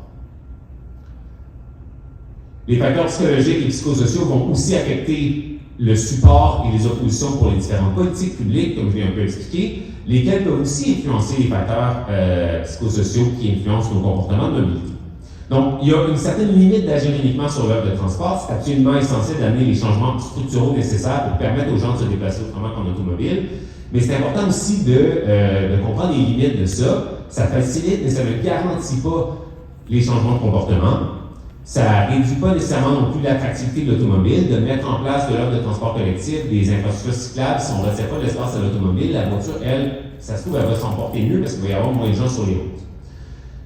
S8: Les facteurs psychologiques et psychosociaux vont aussi affecter le support et les oppositions pour les différentes politiques publiques, comme je l'ai un peu expliqué, lesquels peuvent aussi influencer les facteurs psychosociaux qui influencent nos comportements de mobilité. Donc, il y a une certaine limite d'agir uniquement sur l'œuvre de transport. C'est absolument essentiel d'amener les changements structuraux nécessaires pour permettre aux gens de se déplacer autrement qu'en automobile. Mais c'est important aussi de comprendre les limites de ça. Ça facilite, mais ça ne garantit pas les changements de comportement. Ça ne réduit pas nécessairement non plus l'attractivité de l'automobile, de mettre en place de l'offre de transport collectif, des infrastructures cyclables. Si on ne retire pas de l'espace à l'automobile, la voiture, elle, ça se trouve, elle va s'emporter mieux parce qu'il va y avoir moins de gens sur les routes.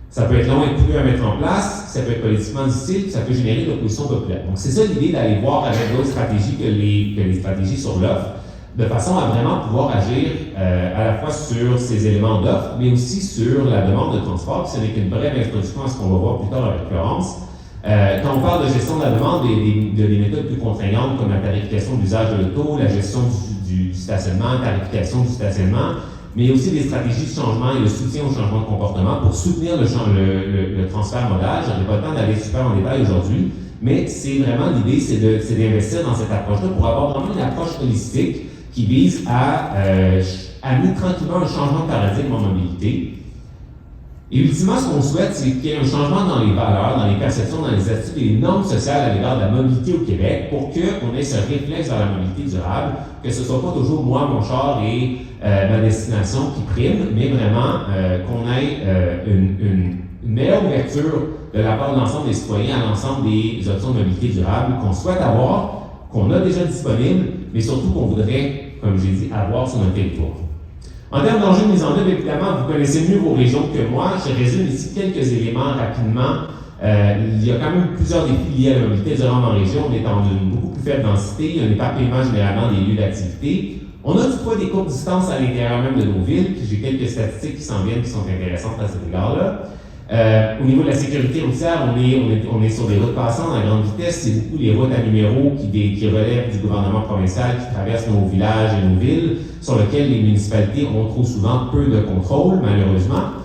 S8: Ça peut être long et coûteux à mettre en place, ça peut être politiquement difficile, ça peut générer de l'opposition populaire. Donc c'est ça l'idée d'aller voir avec d'autres stratégies que les stratégies sur l'offre, de façon à vraiment pouvoir agir à la fois sur ces éléments d'offre, mais aussi sur la demande de transport. Ce n'est qu'une brève introduction à ce qu'on va voir plus tard avec Florence. Quand on parle de gestion de la demande, des méthodes plus contraignantes comme la tarification de l'usage de l'auto, la gestion du stationnement, la tarification du stationnement, mais aussi des stratégies de changement et le soutien au changement de comportement pour soutenir le transfert modal. Je n'ai pas le temps d'aller super en détail aujourd'hui, mais c'est vraiment l'idée, c'est d'investir dans cette approche-là pour avoir vraiment une approche holistique qui vise à amener tranquillement un changement de paradigme en mobilité. Et ultimement, ce qu'on souhaite, c'est qu'il y ait un changement dans les valeurs, dans les perceptions, dans les attitudes et les normes sociales à l'égard de la mobilité au Québec pour qu'on ait ce réflexe vers la mobilité durable, que ce ne soit pas toujours moi, mon char et ma destination qui prime, mais vraiment qu'on ait une meilleure ouverture de la part de l'ensemble des citoyens à l'ensemble des options de mobilité durable qu'on souhaite avoir, qu'on a déjà disponibles, mais surtout qu'on voudrait, comme j'ai dit, avoir sur notre territoire. En termes d'enjeux de mise en œuvre, évidemment, vous connaissez mieux vos régions que moi. Je résume ici quelques éléments rapidement. Il y a quand même plusieurs défis liés à la mobilité durant ma région. On est en une beaucoup plus faible densité. Il y a un éparpillement généralement des lieux d'activité. On a toutefois des courtes distances à l'intérieur même de nos villes. Puis j'ai quelques statistiques qui s'en viennent qui sont intéressantes à cet égard-là. Au niveau de la sécurité routière, on est sur des routes passantes à grande vitesse. C'est beaucoup les routes à numéros qui relèvent du gouvernement provincial, qui traversent nos villages et nos villes, sur lesquelles les municipalités ont trop souvent peu de contrôle, malheureusement.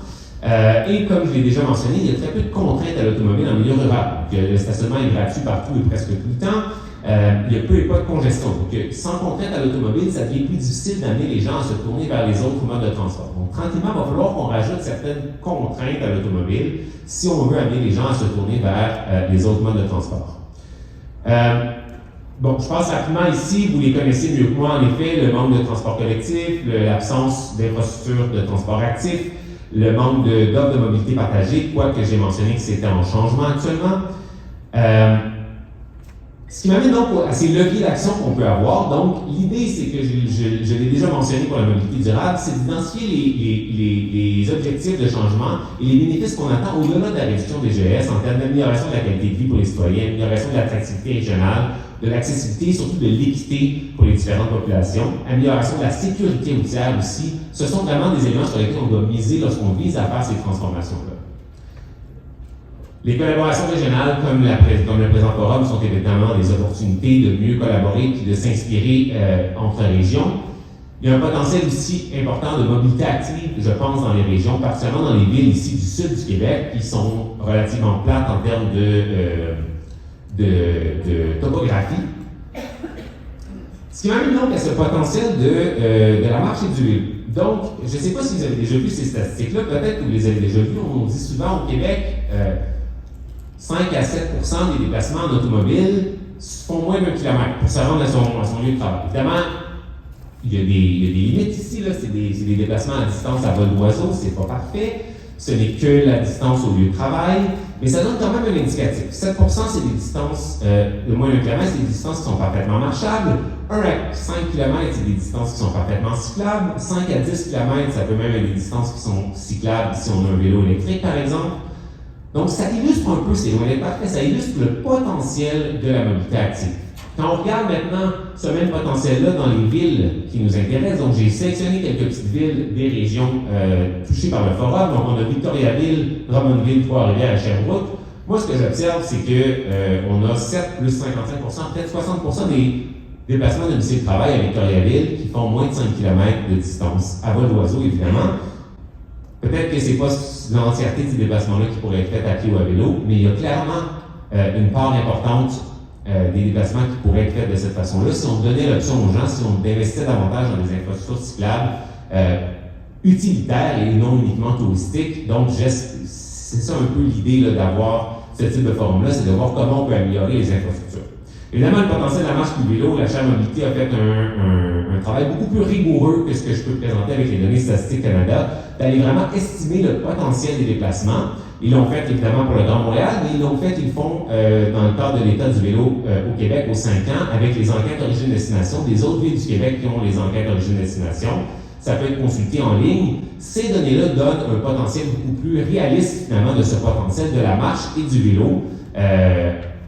S8: Et comme je l'ai déjà mentionné, il y a très peu de contraintes à l'automobile en milieu rural. Le stationnement est gratuit partout et presque tout le temps. Il y a peu et pas de congestion. Donc, sans contrainte à l'automobile, ça devient plus difficile d'amener les gens à se tourner vers les autres modes de transport. Donc, tranquillement, il va falloir qu'on rajoute certaines contraintes à l'automobile si on veut amener les gens à se tourner vers les autres modes de transport. Bon, je passe rapidement ici, vous les connaissez mieux que moi, en effet, le manque de transport collectif, l'absence d'infrastructures de transport actif, le manque d'offres de mobilité partagée, quoique j'ai mentionné que c'était en changement actuellement. Ce qui m'amène donc à ces leviers d'action qu'on peut avoir. Donc, l'idée, c'est que je l'ai déjà mentionné pour la mobilité durable, c'est d'identifier les objectifs de changement et les bénéfices qu'on attend au-delà de la réduction des GES en termes d'amélioration de la qualité de vie pour les citoyens, amélioration de l'attractivité régionale, de l'accessibilité, surtout de l'équité pour les différentes populations, amélioration de la sécurité routière aussi. Ce sont vraiment des éléments sur lesquels on doit miser lorsqu'on vise à faire ces transformations-là. Les collaborations régionales, comme le présent forum, sont évidemment des opportunités de mieux collaborer et de s'inspirer entre régions. Il y a un potentiel aussi important de mobilité active, je pense, dans les régions, particulièrement dans les villes ici du sud du Québec, qui sont relativement plates en termes de topographie. Ce qui m'amène donc à ce potentiel de la marche et du vélo. Donc, je ne sais pas si vous avez déjà vu ces statistiques-là, peut-être que vous les avez déjà vues. On dit souvent au Québec, 5 à 7% des déplacements en automobile font moins d'un kilomètre pour se rendre à son lieu de travail. Évidemment, il y a des limites ici, là. C'est des déplacements à distance à vol d'oiseau, c'est pas parfait. Ce n'est que la distance au lieu de travail, mais ça donne quand même un indicatif. 7%, c'est des distances de moins d'un kilomètre, c'est des distances qui sont parfaitement marchables. 1 à 5 km, c'est des distances qui sont parfaitement cyclables. 5 à 10 km, ça peut même être des distances qui sont cyclables si on a un vélo électrique, par exemple. Donc, ça illustre un peu, c'est loin d'être parfait, ça illustre le potentiel de la mobilité active. Quand on regarde maintenant ce même potentiel-là dans les villes qui nous intéressent, donc j'ai sélectionné quelques petites villes des régions touchées par le forum. Donc on a Victoriaville, Drummondville, Trois-Rivières et Sherbrooke. Moi, ce que j'observe, c'est qu'on a 7 plus 55%, peut-être 60% des déplacements de domicile de travail à Victoriaville qui font moins de 5 km de distance, à vol d'oiseau évidemment. Peut-être que ce n'est pas l'entièreté de ces déplacements-là qui pourraient être faits à pied ou à vélo, mais il y a clairement une part importante des déplacements qui pourraient être faits de cette façon-là. Si on donnait l'option aux gens, si on investissait davantage dans des infrastructures cyclables utilitaires et non uniquement touristiques, donc c'est ça un peu l'idée d'avoir ce type de forum-là, c'est de voir comment on peut améliorer les infrastructures. Évidemment, le potentiel de la marche du vélo, la Chaire Mobilité a fait un travail beaucoup plus rigoureux que ce que je peux présenter avec les données Statistiques Canada, d'aller vraiment estimer le potentiel des déplacements. Ils l'ont fait évidemment pour le Grand Montréal, mais ils le font dans le cadre de l'état du vélo au Québec aux 5 ans, avec les enquêtes origine-destination des autres villes du Québec qui ont les enquêtes origine-destination. Ça peut être consulté en ligne. Ces données-là donnent un potentiel beaucoup plus réaliste finalement de ce potentiel de la marche et du vélo.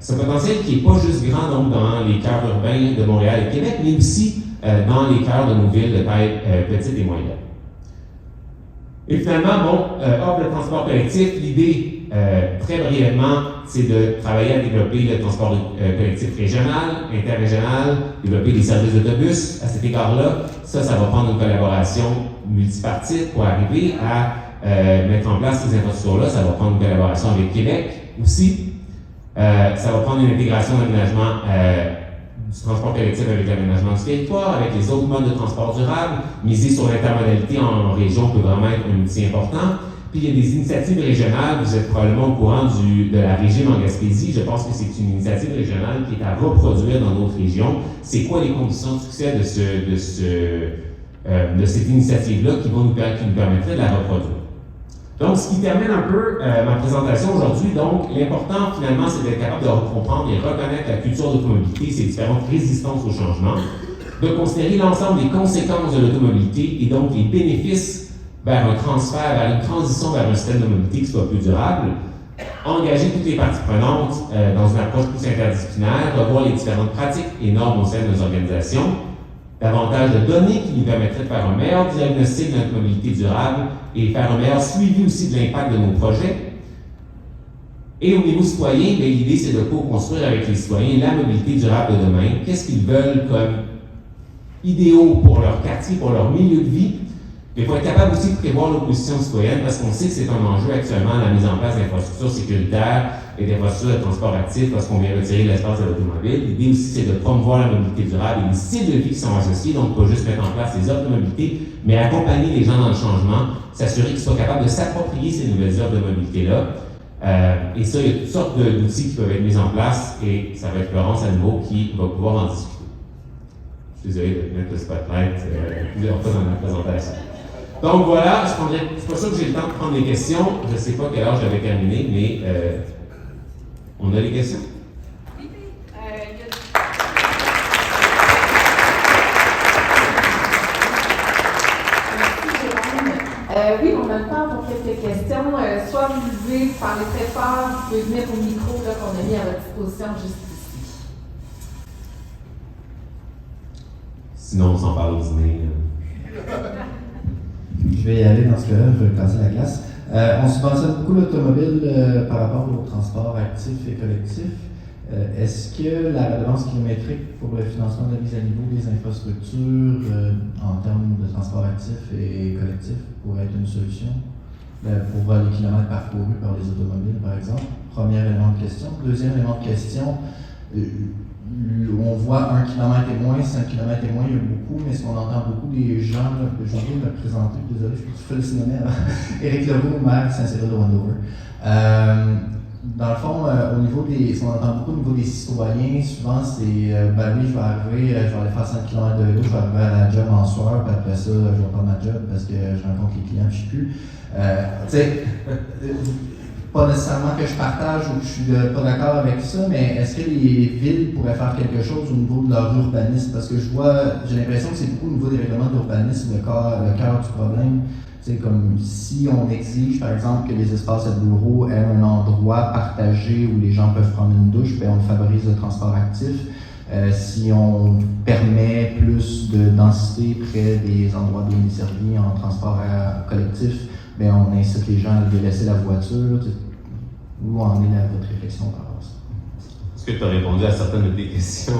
S8: Ce potentiel qui n'est pas juste grand donc dans les cœurs urbains de Montréal et Québec, mais aussi dans les cœurs de nos villes de taille petite et moyenne. Et finalement, hors le transport collectif, l'idée, très brièvement, c'est de travailler à développer le transport collectif régional, interrégional, développer des services d'autobus. À cet égard-là, ça va prendre une collaboration multipartite pour arriver à mettre en place ces infrastructures-là. Ça va prendre une collaboration avec Québec aussi. Ça va prendre une intégration d'aménagement du transport collectif avec l'aménagement du territoire, avec les autres modes de transport durable. Miser sur l'intermodalité en région peut vraiment être un outil important. Puis il y a des initiatives régionales, vous êtes probablement au courant de la régie en Gaspésie. Je pense que c'est une initiative régionale qui est à reproduire dans d'autres régions. C'est quoi les conditions de succès de cette initiative-là qui nous permettraient de la reproduire? Donc, ce qui termine un peu ma présentation aujourd'hui, donc, l'important finalement, c'est d'être capable de comprendre et reconnaître la culture d'automobilité, ses différentes résistances au changement, de considérer l'ensemble des conséquences de l'automobilité et donc les bénéfices vers un transfert, vers une transition vers un système de mobilité qui soit plus durable, engager toutes les parties prenantes dans une approche plus interdisciplinaire, revoir les différentes pratiques et normes au sein de nos organisations, davantage de données qui nous permettraient de faire un meilleur diagnostic de notre mobilité durable et faire un meilleur suivi aussi de l'impact de nos projets. Et au niveau citoyen, l'idée c'est de co-construire avec les citoyens la mobilité durable de demain. Qu'est-ce qu'ils veulent comme idéaux pour leur quartier, pour leur milieu de vie. Mais il faut être capable aussi de prévoir l'opposition citoyenne parce qu'on sait que c'est un enjeu actuellement, la mise en place d'infrastructures sécuritaires et d'infrastructures de transport actif parce qu'on vient retirer l'espace de l'automobile. L'idée aussi, c'est de promouvoir la mobilité durable et les styles de vie qui sont associés, donc pas juste mettre en place les offres de mobilité, mais accompagner les gens dans le changement, s'assurer qu'ils soient capables de s'approprier ces nouvelles offres de mobilité-là. Et ça, il y a toutes sortes d'outils qui peuvent être mis en place et ça va être Florence à nouveau qui va pouvoir en discuter. Je suis désolé de mettre le spotlight plusieurs fois dans ma présentation. Donc voilà, c'est pas sûr que j'ai le temps de prendre les questions. Je ne sais pas quelle heure j'avais terminé, mais on a les questions.
S3: Oui, on a le temps pour quelques questions. Soit vous levez, vous parlez très fort, vous pouvez venir au micro là, qu'on a mis à votre disposition juste ici.
S8: Sinon, on s'en parle au dîner.
S9: Je vais y aller dans ce cas-là, je vais casser la glace. On subventionne beaucoup l'automobile par rapport au transport actif et collectif. Est-ce que la redevance kilométrique pour le financement de la mise à niveau des infrastructures en termes de transport actif et collectif pourrait être une solution pour les kilomètres parcourus par les automobiles, par exemple? Premier élément de question. Deuxième élément de question, on voit 1 km et moins, 5 km et moins, il y a beaucoup, mais ce qu'on entend beaucoup des gens, je vais me présenter, désolé, je peux te le nommer avant. Éric Leroux, maire de Saint-Cyril de Wendover. Dans le fond, au niveau ce qu'on entend beaucoup au niveau des citoyens, souvent c'est ben oui, je vais arriver, je vais aller faire 5 km de vélo, je vais arriver à la job en soir, puis après ça, je vais prendre ma job parce que je rencontre les clients, je ne sais plus. Tu sais, pas nécessairement que je partage ou que je suis pas d'accord avec ça, mais est-ce que les villes pourraient faire quelque chose au niveau de leur urbanisme? Parce que j'ai l'impression que c'est beaucoup au niveau des règlements d'urbanisme le cœur du problème. C'est comme si on exige, par exemple, que les espaces à bureaux aient un endroit partagé où les gens peuvent prendre une douche, bien on favorise le transport actif. Si on permet plus de densité près des endroits bien desservis en transport collectif, bien, on incite les gens à délaisser la voiture. Où en est votre réflexion par rapport à ça?
S7: Est-ce que tu as répondu à certaines de tes questions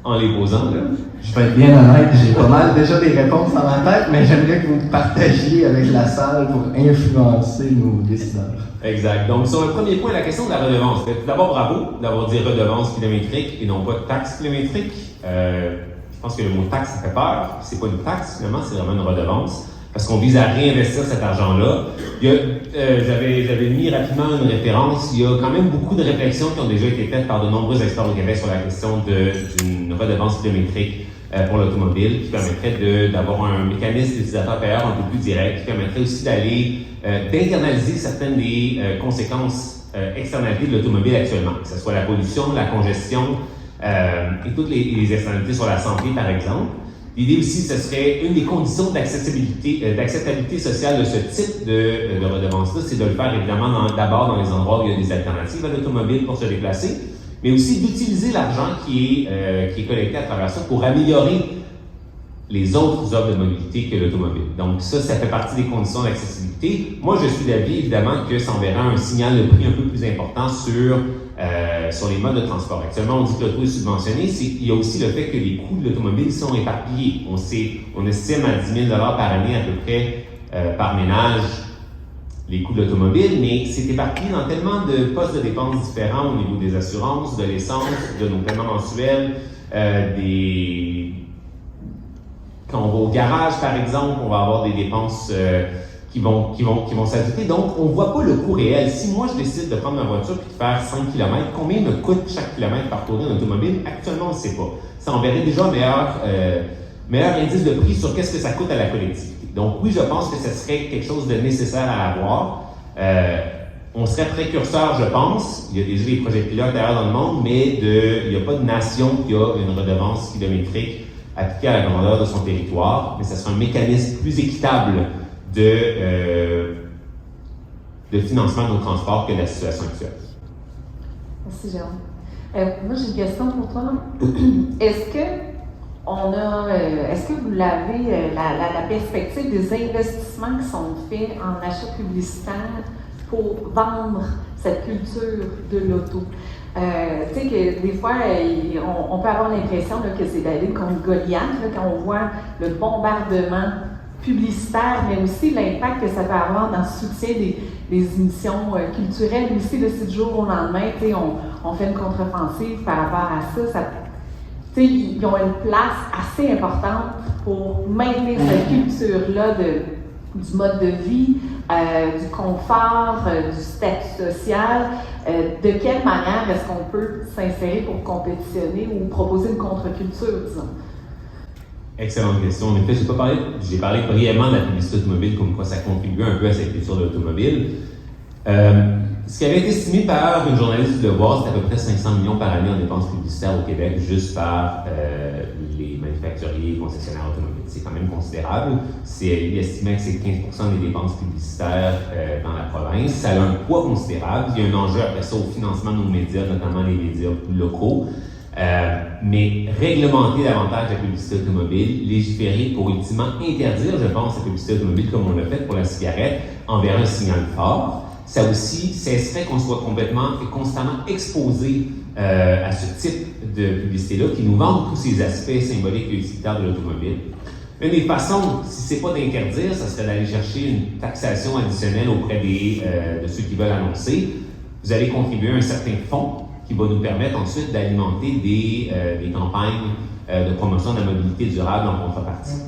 S7: en les posant, là?
S9: Je vais être bien honnête, j'ai pas mal déjà des réponses dans ma tête, mais j'aimerais que vous partagiez avec la salle pour influencer nos décideurs.
S7: Exact. Donc, sur le premier point, la question de la redevance. D'abord, bravo d'avoir dit redevance kilométrique et non pas taxe kilométrique. Je pense que le mot taxe, ça fait peur. C'est pas une taxe, finalement, c'est vraiment une redevance. Parce qu'on vise à réinvestir cet argent-là. J'avais mis rapidement une référence. Il y a quand même beaucoup de réflexions qui ont déjà été faites par de nombreux experts au Québec sur la question d'une redevance kilométrique pour l'automobile, qui permettrait d'avoir un mécanisme d'utilisateur payeur un peu plus direct, qui permettrait aussi d'internaliser certaines des conséquences externalités de l'automobile actuellement, que ce soit la pollution, la congestion et toutes les externalités sur la santé, par exemple. L'idée aussi, ce serait une des conditions d'acceptabilité sociale de ce type de redevance-là, c'est de le faire évidemment d'abord dans les endroits où il y a des alternatives à l'automobile pour se déplacer, mais aussi d'utiliser l'argent qui est collecté à travers ça pour améliorer les autres offres de mobilité que l'automobile. Donc ça fait partie des conditions d'accessibilité. Moi, je suis d'avis, évidemment, que ça enverra un signal de prix un peu plus important sur les modes de transport. Actuellement, on dit que l'auto est subventionné. Il y a aussi le fait que les coûts de l'automobile sont éparpillés. On estime à 10 000 $ par année à peu près par ménage les coûts de l'automobile, mais c'est éparpillé dans tellement de postes de dépenses différents au niveau des assurances, de l'essence, de nos paiements mensuels, quand on va au garage, par exemple, on va avoir des dépenses qui vont s'ajouter. Donc, on ne voit pas le coût réel. Si moi, je décide de prendre ma voiture et de faire 5 km, combien me coûte chaque kilomètre parcouru en automobile? Actuellement, on ne sait pas. Ça enverrait déjà un meilleur indice de prix sur qu'est-ce que ça coûte à la collectivité. Donc, oui, je pense que ce serait quelque chose de nécessaire à avoir. On serait précurseur, je pense. Il y a déjà des projets pilotes ailleurs dans le monde, mais il n'y a pas de nation qui a une redevance kilométrique appliquée à la grandeur de son territoire, mais ça serait un mécanisme plus équitable de financement de nos transports que la situation actuelle.
S3: Merci, Jérôme. Moi, j'ai une question pour toi. Est-ce que vous l'avez, la perspective des investissements qui sont faits en achat publicitaire pour vendre cette culture de l'auto? Tu sais que des fois, on peut avoir l'impression là, que c'est d'aller contre Goliath là, quand on voit le bombardement publicitaire, mais aussi l'impact que ça peut avoir dans le soutien des émissions culturelles. Aussi, de ce jour au lendemain, tu sais, on fait une contre-offensive par rapport à ça. Tu sais, ils ont une place assez importante pour maintenir cette culture-là du mode de vie, du confort, du statut social. De quelle manière est-ce qu'on peut s'insérer pour compétitionner ou proposer une contre-culture, disons?
S7: Excellente question. En effet, j'ai parlé brièvement de la publicité automobile, comme quoi ça contribue un peu à cette culture de l'automobile. Ce qui avait été estimé par une journaliste du Devoir, c'est à peu près 500 millions par année en dépenses publicitaires au Québec, juste par les manufacturiers et concessionnaires automobiles. C'est quand même considérable. Il estimait que c'est 15% des dépenses publicitaires dans la province. Ça a un poids considérable. Il y a un enjeu après ça au financement de nos médias, notamment les médias locaux. Mais réglementer davantage la publicité automobile, légiférer pour ultimement interdire, je pense, la publicité automobile comme on l'a fait pour la cigarette, enverrait un signal fort. Ça aussi cesserait qu'on soit complètement et constamment exposé à ce type de publicité-là qui nous vend tous ces aspects symboliques et utilitaires de l'automobile. Une des façons, si ce n'est pas d'interdire, ça serait d'aller chercher une taxation additionnelle auprès de ceux qui veulent annoncer. Vous allez contribuer à un certain fonds qui va nous permettre ensuite d'alimenter des campagnes de promotion de la mobilité durable en contrepartie.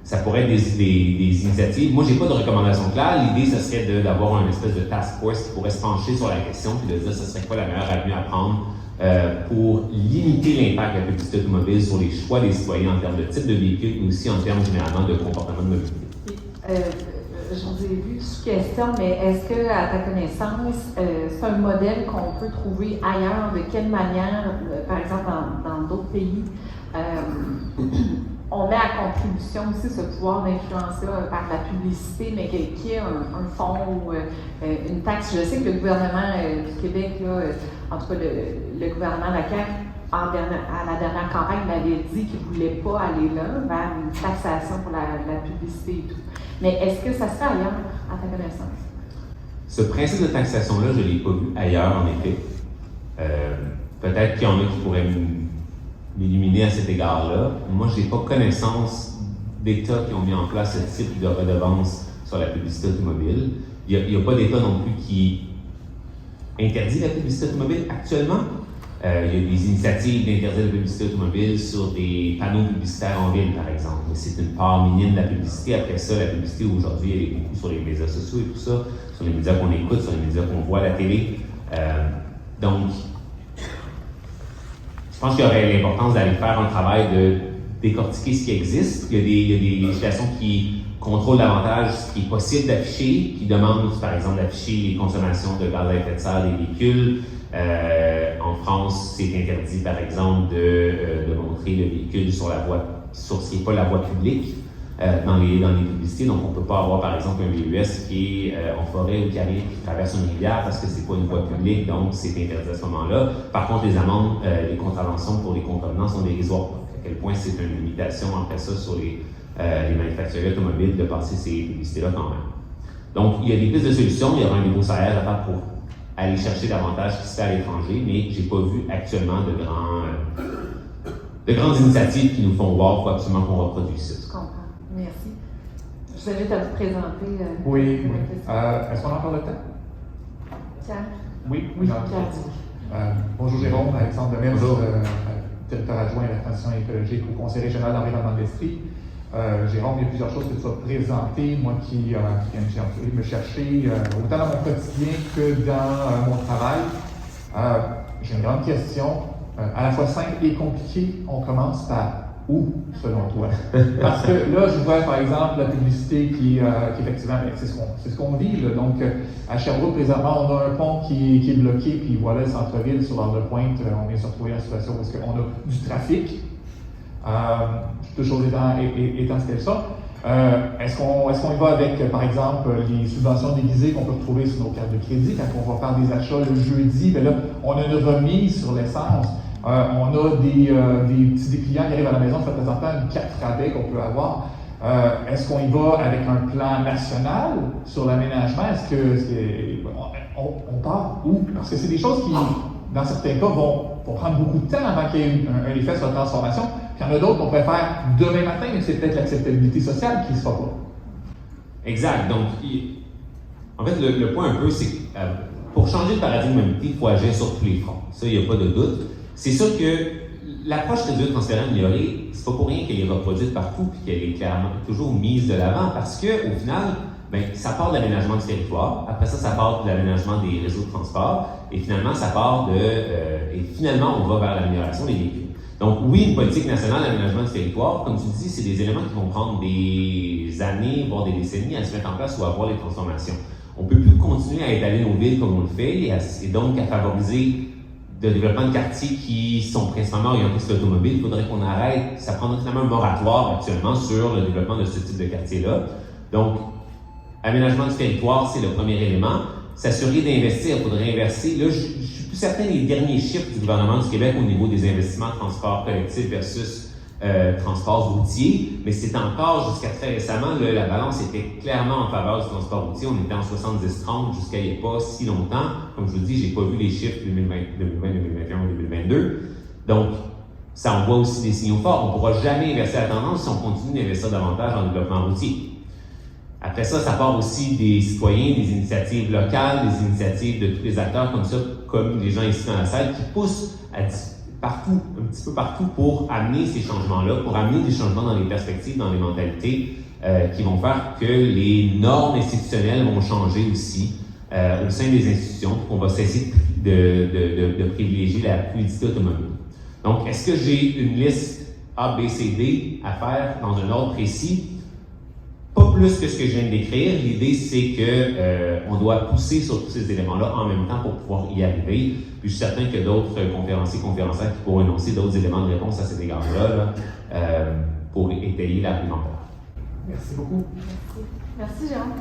S7: Ça pourrait être des initiatives. Moi, je n'ai pas de recommandation claire. L'idée, ce serait d'avoir une espèce de task force qui pourrait se pencher sur la question et de dire ce serait quoi la meilleure avenue à prendre pour limiter l'impact de la publicité automobile sur les choix des citoyens en termes de type de véhicule, mais aussi en termes généralement de comportement de mobilité.
S3: Je vous ai vu sous question, mais est-ce que, à ta connaissance, c'est un modèle qu'on peut trouver ailleurs? De quelle manière, par exemple, dans d'autres pays, on met à contribution aussi ce pouvoir d'influence-là par la publicité, mais qui est un fonds ou une taxe? Je sais que le gouvernement du Québec, là, en tout cas le gouvernement de la CAQ, à la dernière campagne, m'avait dit qu'il ne voulait pas aller là, vers une taxation pour la publicité et tout. Mais est-ce que ça se fait ailleurs, à ta connaissance?
S7: Ce principe de taxation-là, je ne l'ai pas vu ailleurs, en effet. Peut-être qu'il y en a qui pourraient m'illuminer à cet égard-là. Moi, je n'ai pas connaissance d'États qui ont mis en place ce type de redevance sur la publicité automobile. Il n'y a pas d'État non plus qui interdit la publicité automobile actuellement. Il y a des initiatives d'interdire la publicité automobile sur des panneaux publicitaires en ville, par exemple. Mais c'est une part minime de la publicité. Après ça, la publicité, aujourd'hui, elle est beaucoup sur les médias sociaux et tout ça, sur les médias qu'on écoute, sur les médias qu'on voit à la télé. Donc, je pense qu'il y aurait l'importance d'aller faire un travail de décortiquer ce qui existe. Il y a des législations qui contrôlent davantage ce qui est possible d'afficher, qui demandent, par exemple, d'afficher les consommations de gaz à effet de serre des véhicules. En France, c'est interdit, par exemple, de montrer le véhicule sur ce qui n'est pas la voie publique dans les publicités. Donc, on ne peut pas avoir, par exemple, un VUS qui est en forêt ou qui traverse une rivière parce que ce n'est pas une voie publique, donc c'est interdit à ce moment-là. Par contre, les amendes, les contraventions pour les contournements sont dérisoires. Donc, à quel point c'est une limitation après ça sur les manufacturiers automobiles de passer ces publicités-là quand même. Donc, il y a des pistes de solutions. Il y aura un négociage à faire pour aller chercher davantage ce qui se fait à l'étranger, mais je n'ai pas vu actuellement de grandes initiatives qui nous font voir qu'il faut absolument qu'on reproduise ça.
S3: Je comprends. Merci. Je vous invite à vous présenter.
S10: Oui. Est-ce qu'on a encore le temps?
S3: Pierre?
S10: Oui.
S3: Pierre.
S10: Bonjour Jérôme, Alexandre Demers, directeur adjoint à la transition écologique au Conseil régional d'environnement de l'Estrie. Jérôme, il y a plusieurs choses que tu as présentées, moi qui viens me chercher, autant dans mon quotidien que dans mon travail. J'ai une grande question, à la fois simple et compliquée. On commence par où, selon toi? Parce que là, je vois par exemple la publicité qui effectivement, c'est ce qu'on vit. Là. Donc, à Sherbrooke, présentement, on a un pont qui est bloqué, puis voilà le centre-ville sur l'heure de pointe. On vient se retrouver dans une situation où on a du trafic. Toutes choses étant ce qu'elles sont. Est-ce qu'on y va avec, par exemple, les subventions déguisées qu'on peut retrouver sur nos cartes de crédit quand on va faire des achats le jeudi? Bien là, on a une remise sur l'essence. On a des petits clients qui arrivent à la maison, ça fait de temps en temps une carte rabais qu'on peut avoir. Est-ce qu'on y va avec un plan national sur l'aménagement? On part où? Parce que c'est des choses qui, dans certains cas, vont prendre beaucoup de temps avant qu'il y ait un effet sur la transformation. Puis il y en a d'autres qu'on pourrait faire demain matin, mais c'est peut-être l'acceptabilité sociale qui ne se fera pas.
S7: Exact. Donc, en fait, le point un peu, c'est que pour changer de paradigme mobilité, il faut agir sur tous les fronts. Ça, il n'y a pas de doute. C'est sûr que l'approche réduite, transférée, améliorée, c'est pas pour rien qu'elle est reproduite partout et qu'elle est clairement toujours mise de l'avant parce qu'au final, ça part de l'aménagement du territoire. Après ça part de l'aménagement des réseaux de transport. Et finalement, ça part et finalement, on va vers l'amélioration des véhicules. Donc, oui, une politique nationale d'aménagement du territoire, comme tu dis, c'est des éléments qui vont prendre des années, voire des décennies à se mettre en place ou à avoir les transformations. On ne peut plus continuer à étaler nos villes comme on le fait et donc à favoriser le développement de quartiers qui sont principalement orientés sur l'automobile. Il faudrait qu'on arrête. Ça prendrait finalement un moratoire actuellement sur le développement de ce type de quartier-là. Donc, aménagement du territoire, c'est le premier élément. S'assurer d'investir, il faudrait investir. Là, je suis plus certain des derniers chiffres du gouvernement du Québec au niveau des investissements en transport collectif versus transport routier, mais c'est encore, jusqu'à très récemment, là, la balance était clairement en faveur du transport routier. On était en 70-30 jusqu'à il n'y a pas si longtemps. Comme je vous dis, j'ai pas vu les chiffres 2020, 2021 ou 2022. Donc, ça envoie aussi des signaux forts. On ne pourra jamais inverser la tendance si on continue d'investir davantage en développement routier. Après ça, ça part aussi des citoyens, des initiatives locales, des initiatives de tous les acteurs comme ça, comme les gens ici dans la salle, qui poussent partout, un petit peu partout pour amener ces changements-là, pour amener des changements dans les perspectives, dans les mentalités, qui vont faire que les normes institutionnelles vont changer aussi au sein des institutions, qu'on va cesser de privilégier la fluidité automobile. Donc, est-ce que j'ai une liste A, B, C, D à faire dans un ordre précis? Pas plus que ce que je viens de décrire. L'idée, c'est qu'on doit pousser sur tous ces éléments-là en même temps pour pouvoir y arriver. Puis je suis certain que d'autres conférencières qui pourront énoncer d'autres éléments de réponse à cet égard-là pour étayer l'argumentaire.
S10: Merci beaucoup.
S3: Merci Jérôme.